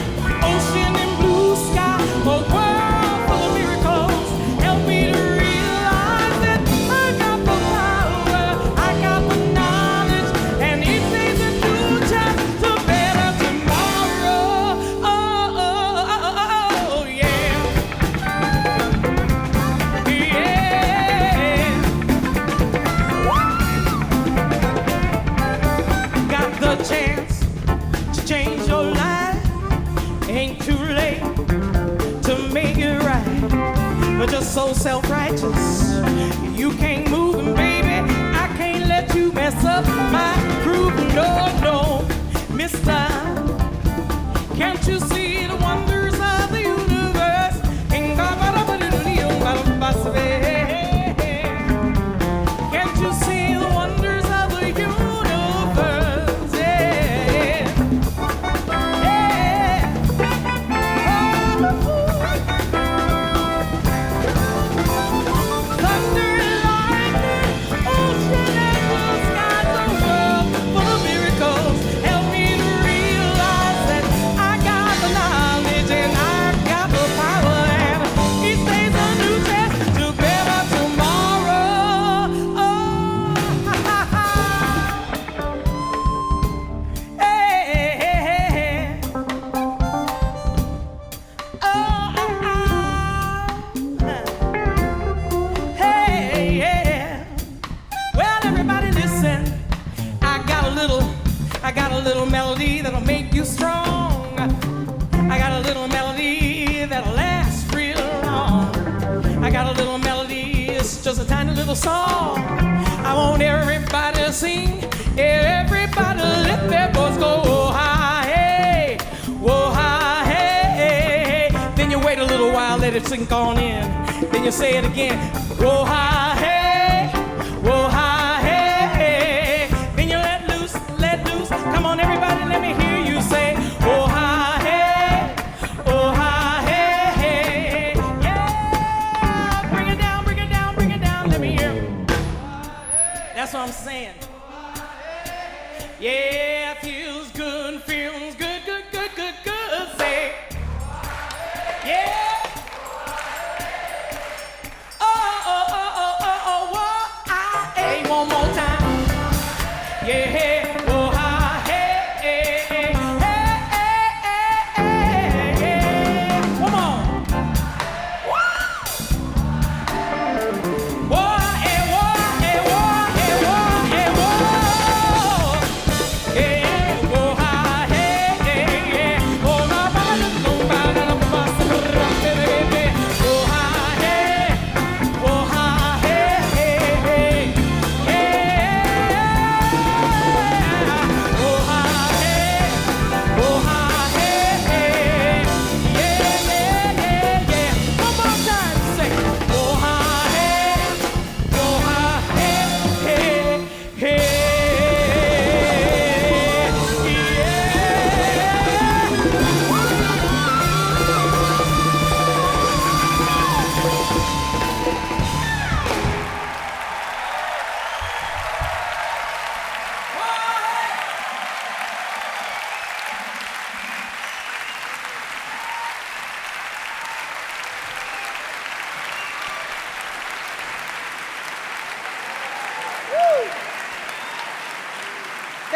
Speaker 8: ocean and blue sky, a world full of miracles. Help me to realize that I got the power, I got the knowledge, and each day's a new chance to better tomorrow. Oh, yeah. Yeah. Got the chance to change your life. Ain't too late to make it right. But you're so self-righteous, you can't move, and baby, I can't let you mess up my groove. No, mister, can't you see the wonders of the universe? Can't you see the wonders of the universe? Yeah. Yeah. Thunder and lightning, ocean and blue skies, a world full of miracles. Help me to realize that I got the knowledge and I got the power, and each day's a new chance to better tomorrow. Oh, hey. Hey, yeah. Well, everybody listen. I got a little melody that'll make you strong. I got a little melody that'll last real long. I got a little melody, it's just a tiny little song. I want everybody to sing, everybody let their voice go. Oh, hi, hey, whoa, hi, hey. Then you wait a little while, let it sink on in. Then you say it again, whoa, hi, hey, whoa, hi, hey. Then you let loose. Come on, everybody, let me hear you say, oh, hi, hey.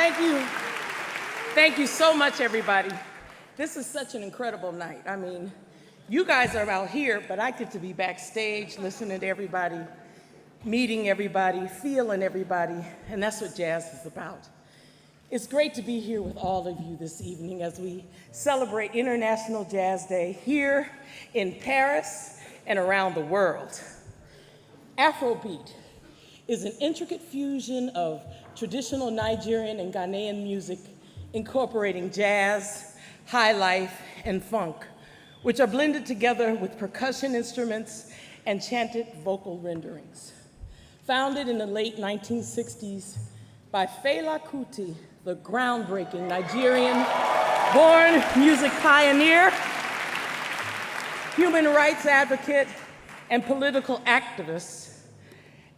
Speaker 5: Thank you. Thank you so much, everybody. This is such an incredible night. I mean, you guys are out here, but I get to be backstage listening to everybody, meeting everybody, feeling everybody, and that's what jazz is about. It's great to be here with all of you this evening as we celebrate International Jazz Day here in Paris and around the world. Afrobeat is an intricate fusion of traditional Nigerian and Ghanaian music incorporating jazz, high life, and funk, which are blended together with percussion instruments and chanted vocal renderings. Founded in the late 1960s by Fela Kuti, the groundbreaking Nigerian-born music pioneer, human rights advocate, and political activist,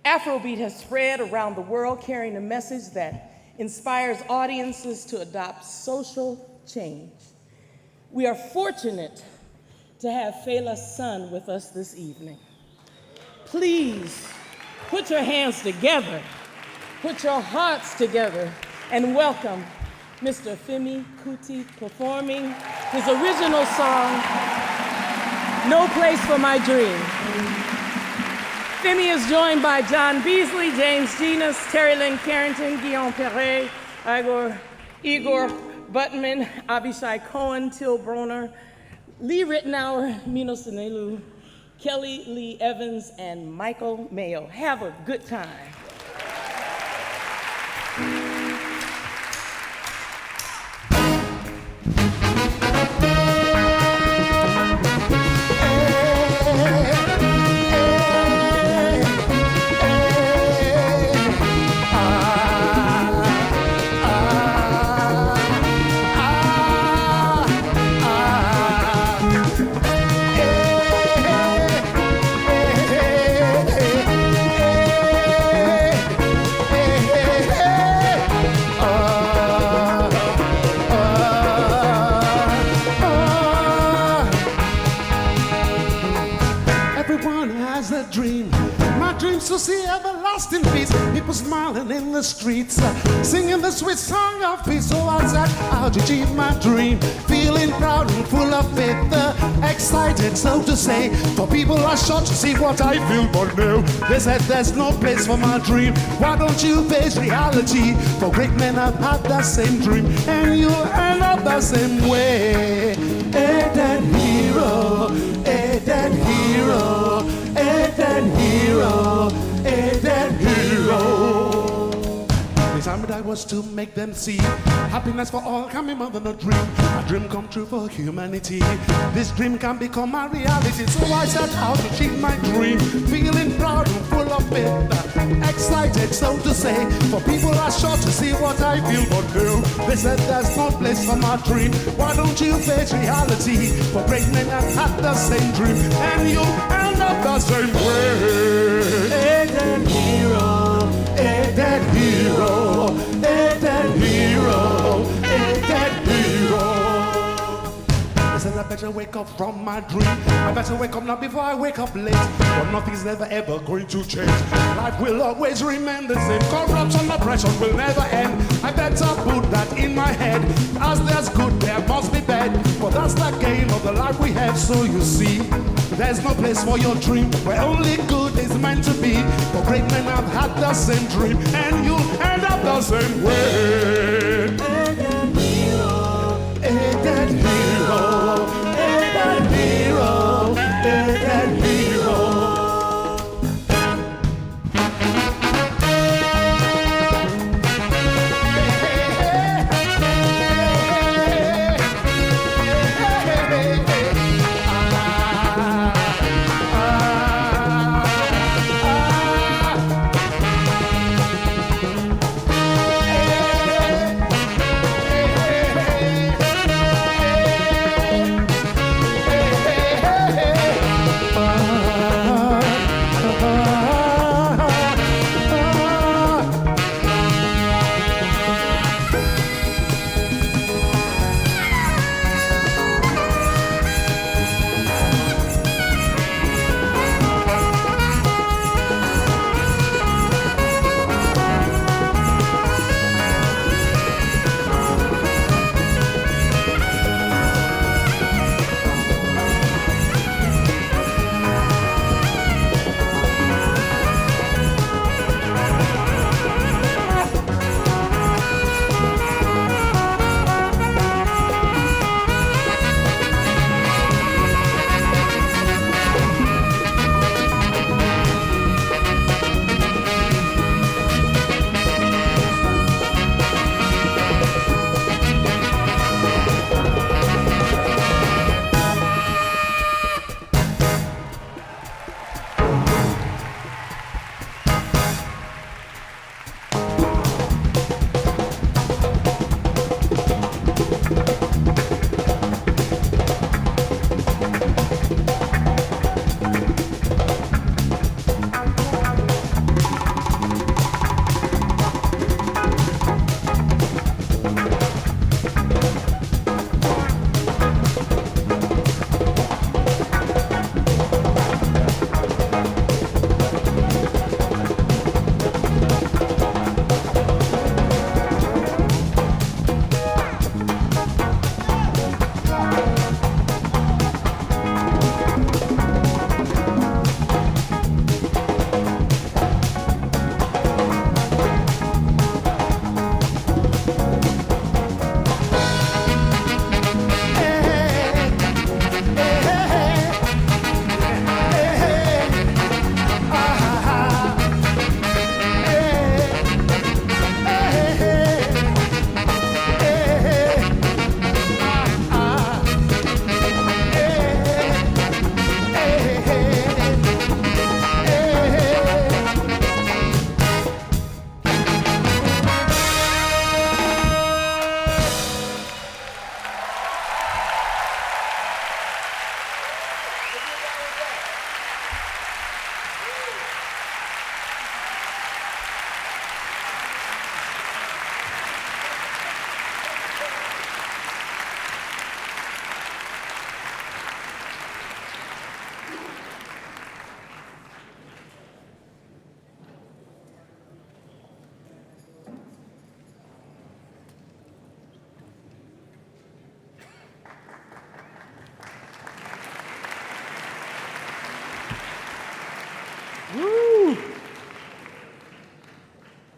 Speaker 5: Afrobeat has spread around the world carrying a message that inspires audiences to adopt social change. We are fortunate to have Fela's son with us this evening. Please put your hands together, put your hearts together, and welcome Mr. Femi Kuti performing his original song, No Place for My Dream. Femi is joined by John Beasley, James Genus, Terry Lynn Carrington, Guillaume Perret, Igor Butman, Abishai Cohen, Till Broner, Lee Rittenauer, Mino Sinelu, Kelly Lee Evans, and Michael Mayo. Have a good time.
Speaker 13: To see everlasting peace, people smiling in the streets, singing the sweet song of peace. So I said, I'll achieve my dream, feeling proud and full of faith, excited, so to say. For people are short to see what I feel, but no, they said there's no place for my dream. Why don't you face reality? For great men have had that same dream, and you'll end up the same way. A dead hero, a dead hero, a dead hero, a dead hero. The time that I was to make them see happiness for all coming more than a dream. A dream come true for humanity. This dream can become a reality. So I set out to achieve my dream, feeling proud and full of faith, excited, so to say. For people are sure to see what I feel, but no, they said there's no place for my dream. Why don't you face reality? For great men have had the same dream, and you end up the same way. A dead hero, a dead hero, a dead hero, a dead hero. I said I better wake up from my dream. I better wake up now before I wake up late. But nothing's never ever going to change. Life will always remain the same. Corruption, oppression will never end. I better put that in my head. As there's good, there must be bad. But that's the game of the life we have. So you see, there's no place for your dream where only good is meant to be. For great men have had the same dream, and you'll end up the same way. A dead hero, a dead hero, a dead hero, a dead hero.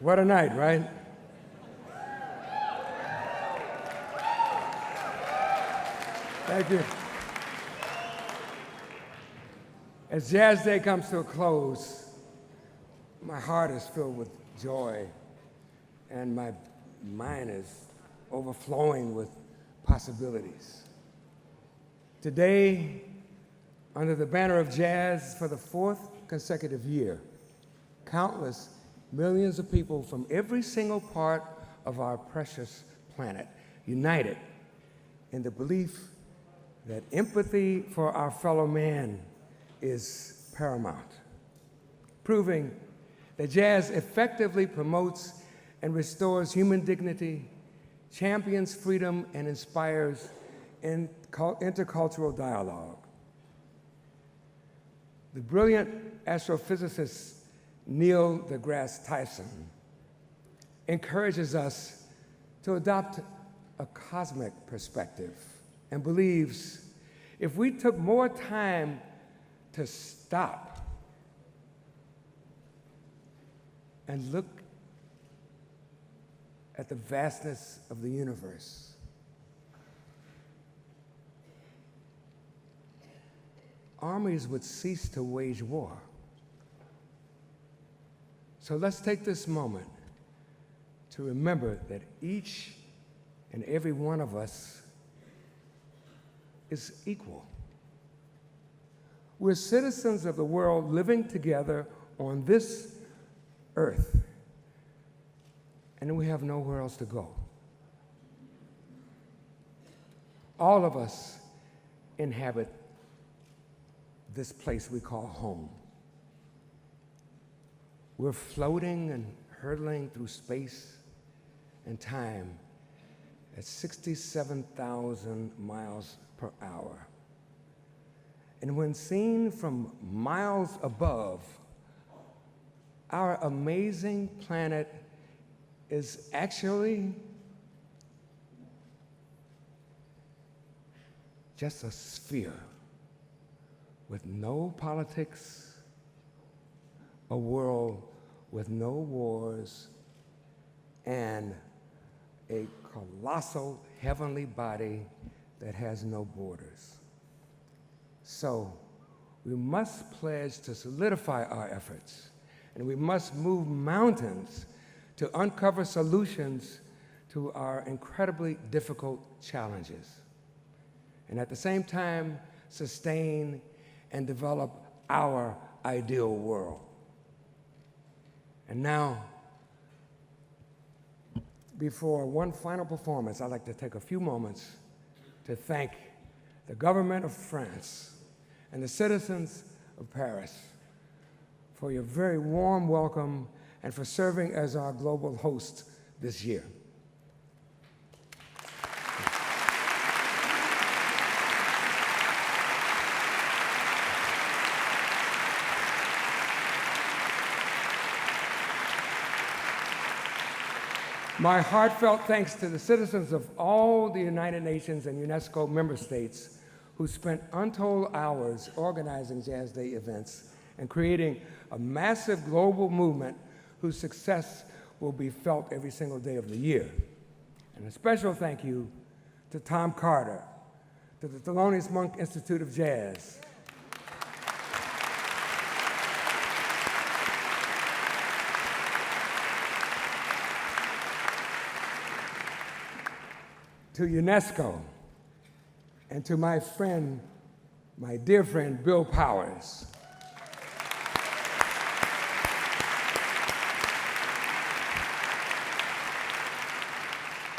Speaker 12: What a night, right? Thank you. As Jazz Day comes to a close, my heart is filled with joy and my mind is overflowing with possibilities. Today, under the banner of jazz for the 4th consecutive year, countless millions of people from every single part of our precious planet united in the belief that empathy for our fellow man is paramount, proving that jazz effectively promotes and restores human dignity, champions freedom, and inspires intercultural dialogue. The brilliant astrophysicist Neil deGrasse Tyson encourages us to adopt a cosmic perspective and believes if we took more time to stop and look at the vastness of the universe, armies would cease to wage war. So let's take this moment to remember that each and every one of us is equal. We're citizens of the world living together on this earth, and we have nowhere else to go. All of us inhabit this place we call home. We're floating and hurtling through space and time at 67,000 miles per hour. And when seen from miles above, our amazing planet is actually just a sphere with no politics, a world with no wars, and a colossal heavenly body that has no borders. So we must pledge to solidify our efforts, and we must move mountains to uncover solutions to our incredibly difficult challenges, and at the same time sustain and develop our ideal world. And now, before one final performance, I'd like to take a few moments to thank the government of France and the citizens of Paris for your very warm welcome and for serving as our global host this year. My heartfelt thanks to the citizens of all the United Nations and UNESCO member states who spent untold hours organizing Jazz Day events and creating a massive global movement whose success will be felt every single day of the year. And a special thank you to Tom Carter, to the Thelonious Monk Institute of Jazz, to UNESCO, and to my friend, my dear friend, Bill Powers.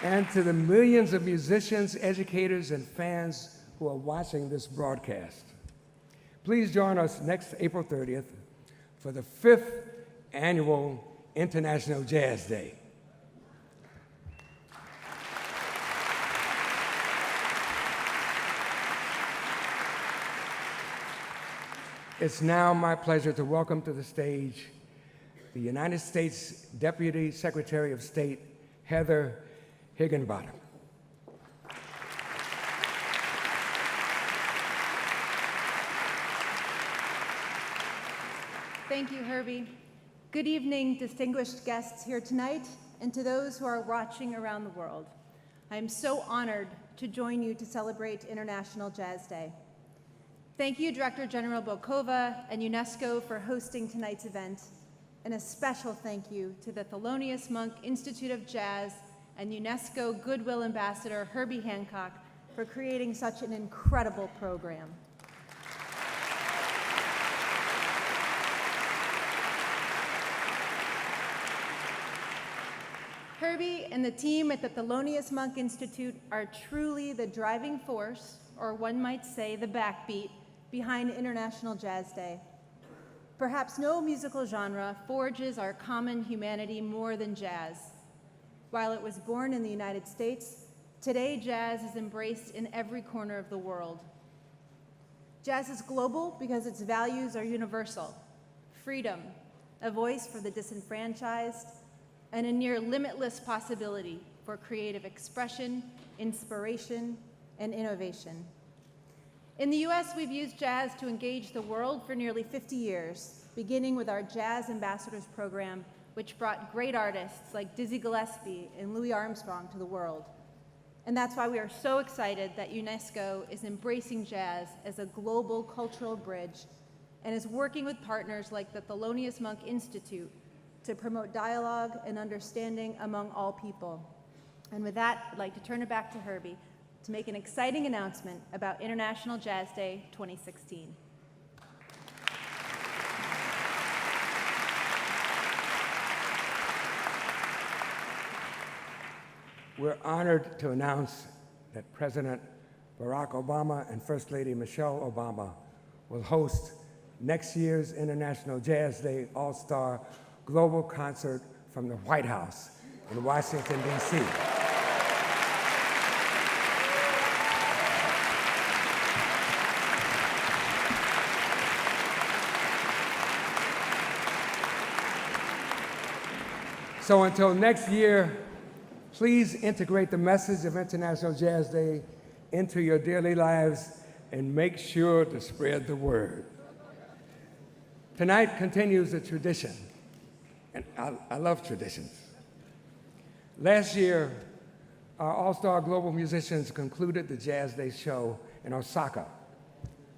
Speaker 12: And to the millions of musicians, educators, and fans who are watching this broadcast. Please join us next April 30th for the 5th Annual International Jazz Day. It's now my pleasure to welcome to the stage the United States Deputy Secretary of State, Heather Higginbottom.
Speaker 14: Thank you, Herbie. Good evening, distinguished guests here tonight, and to those who are watching around the world. I am so honored to join you to celebrate International Jazz Day. Thank you, Director General Bokova and UNESCO for hosting tonight's event, and a special thank you to the Thelonious Monk Institute of Jazz and UNESCO Goodwill Ambassador Herbie Hancock for creating such an incredible program. Herbie and the team at the Thelonious Monk Institute are truly the driving force, or one might say the backbeat, behind International Jazz Day. Perhaps no musical genre forges our common humanity more than jazz. While it was born in the United States, today jazz is embraced in every corner of the world. Jazz is global because its values are universal: freedom, a voice for the disenfranchised, and a near limitless possibility for creative expression, inspiration, and innovation. In the US, we've used jazz to engage the world for nearly 50 years, beginning with our Jazz Ambassadors program, which brought great artists like Dizzy Gillespie and Louis Armstrong to the world. And that's why we are so excited that UNESCO is embracing jazz as a global cultural bridge and is working with partners like the Thelonious Monk Institute to promote dialogue and understanding among all people. And with that, I'd like to turn it back to Herbie to make an exciting announcement about International Jazz Day 2016.
Speaker 12: We're honored to announce that President Barack Obama and First Lady Michelle Obama will host next year's International Jazz Day All-Star Global Concert from the White House in Washington, D.C. So until next year, please integrate the message of International Jazz Day into your daily lives and make sure to spread the word. Tonight continues a tradition, and I love traditions. Last year, our all-star global musicians concluded the Jazz Day show in Osaka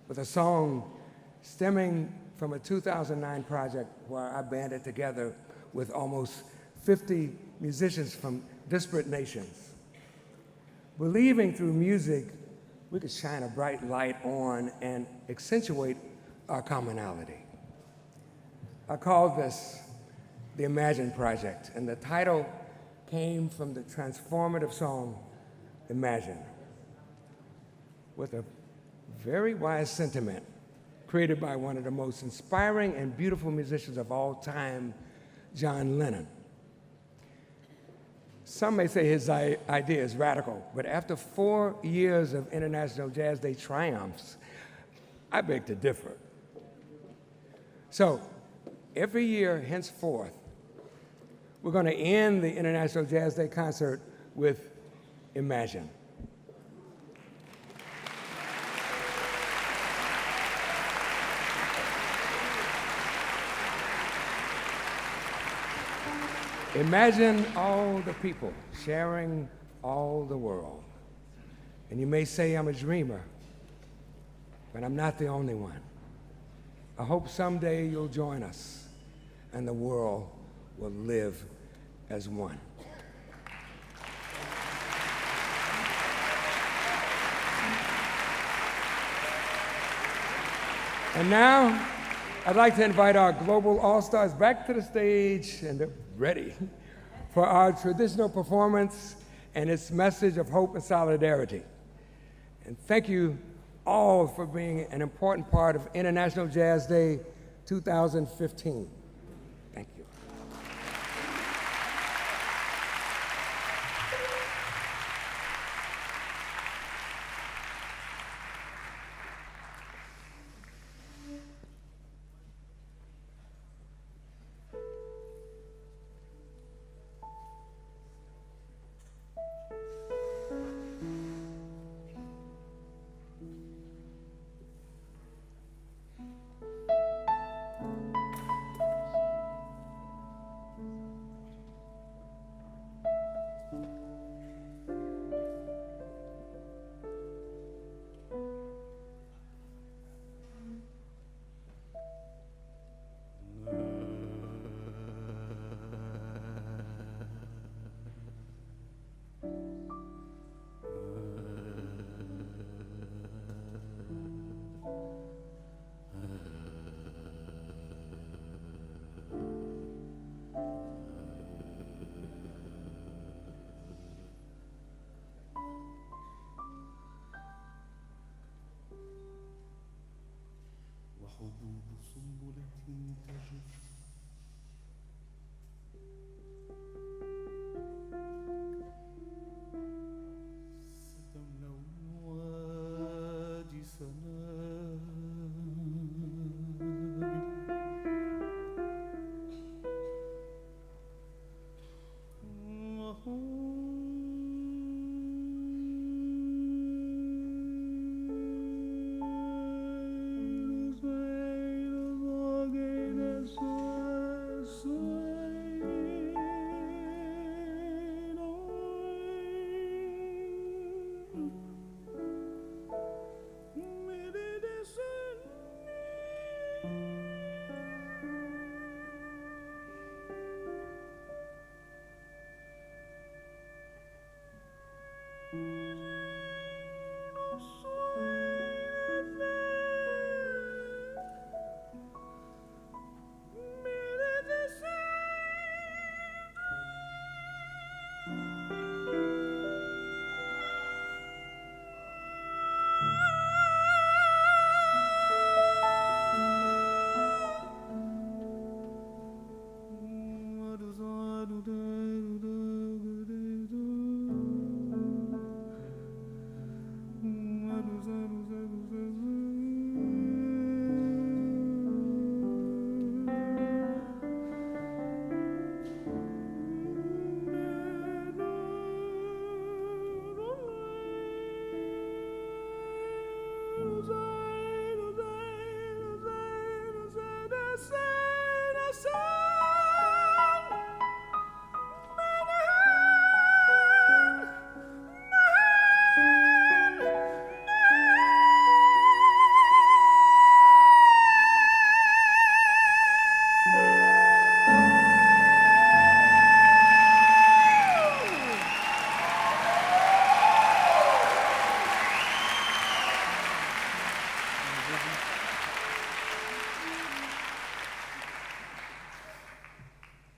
Speaker 12: with a song stemming from a 2009 project where I banded together with almost 50 musicians from disparate nations, believing through music we could shine a bright light on and accentuate our commonality. I called this the Imagine Project, and the title came from the transformative song, Imagine, with a very wise sentiment created by one of the most inspiring and beautiful musicians of all time, John Lennon. Some may say his idea is radical, but after 4 years of International Jazz Day triumphs, I beg to differ. So, every year henceforth, we're going to end the International Jazz Day concert with Imagine. Imagine all the people sharing all the world. And you may say I'm a dreamer, but I'm not the only one. I hope someday you'll join us and the world will live as one. And now, I'd like to invite our global all-stars back to the stage, and they're ready for our traditional performance and its message of hope and solidarity. And thank you all for being an important part of International Jazz Day 2015. Thank you.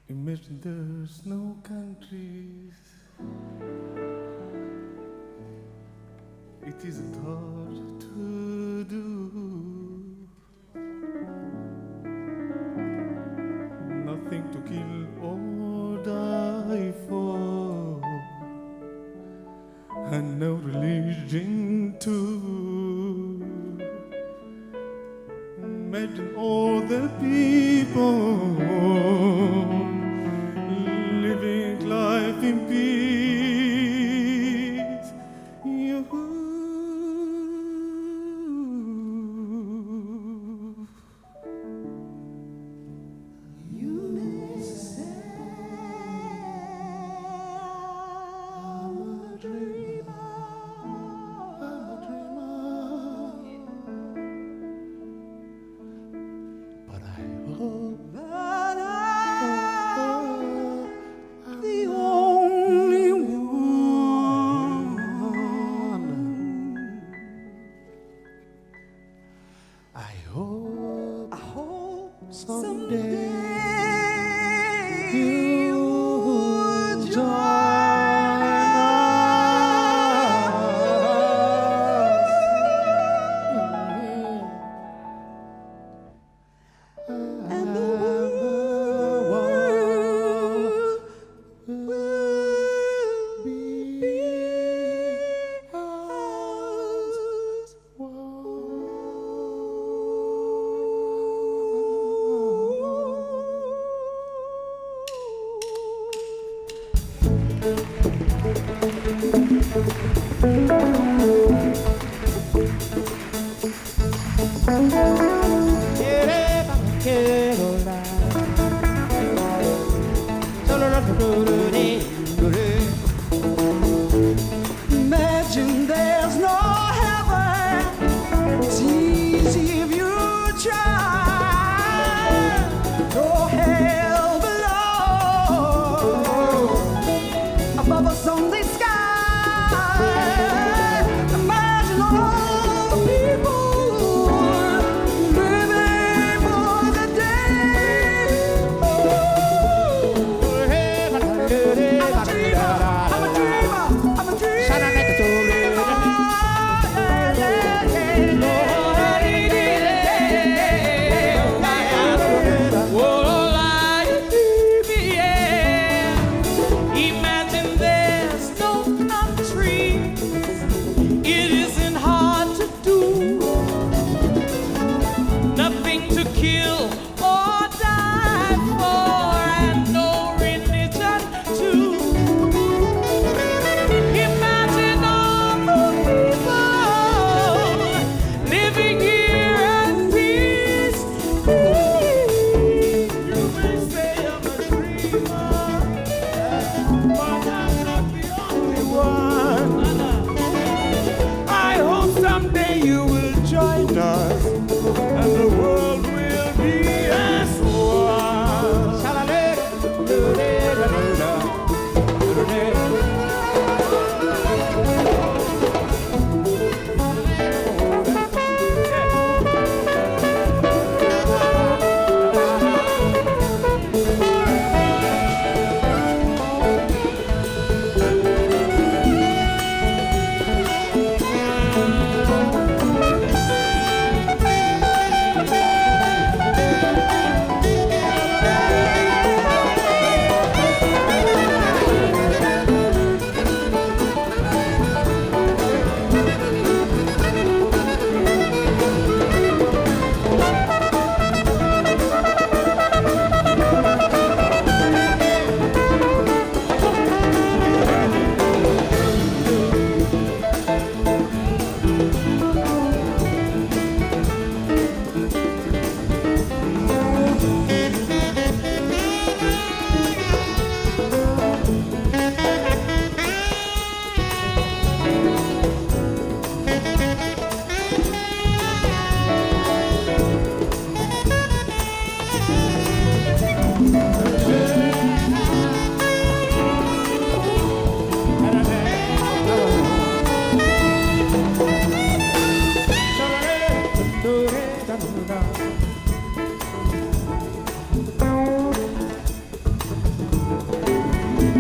Speaker 10: Imagine there's no countries. It isn't hard to do. Nothing to kill or die for, and no religion too. Imagine all the people living life in peace.
Speaker 11: Imagine there's no heaven. It's easy if you try. No hell below. Above us only sky. Imagine all the people living for the day. I'm a dreamer. I'm a dreamer. I'm a dreamer.
Speaker 8: kill or die for, and no religion too. Imagine all the people living here at peace. You may say I'm a dreamer, but I'm not the only one. I hope someday you will join us, and the world will be as one.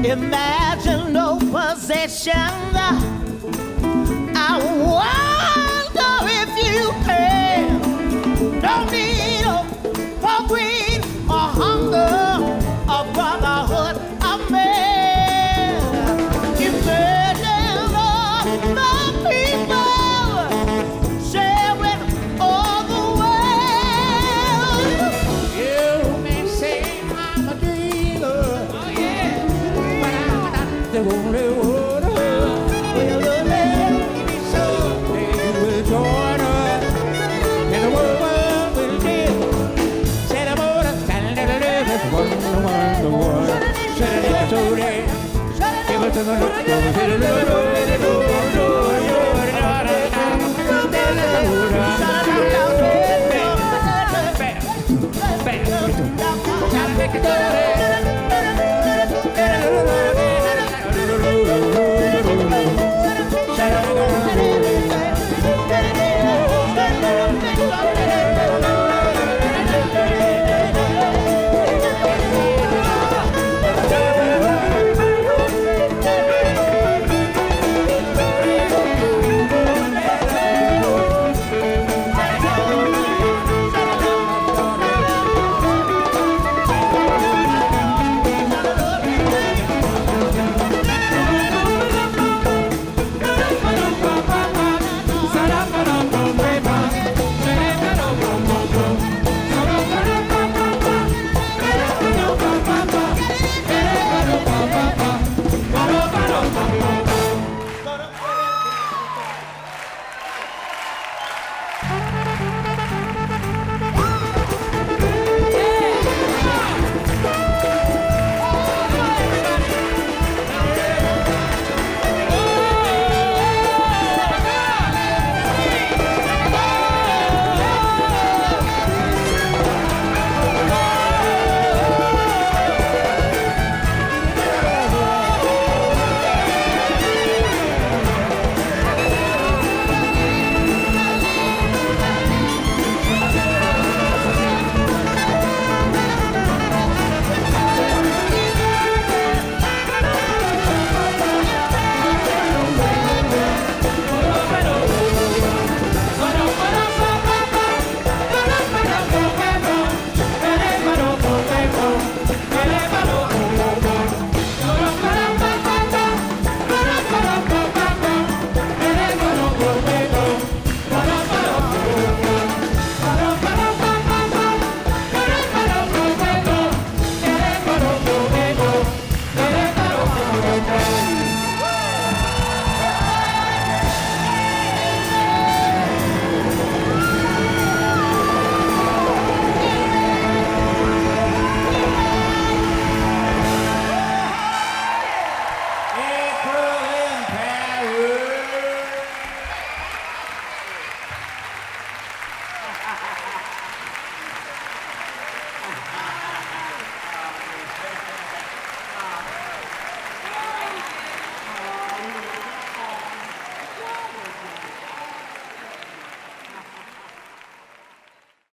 Speaker 11: Imagine no possession. I wonder if you can. No need for greed or hunger or brotherhood of man. Imagine all the people sharing all the world. You may say I'm a dreamer. Oh yeah. The only one will maybe someday will join us, and the world will live. Said I'm gonna stand there and live one. Shut it today. Give it to the look.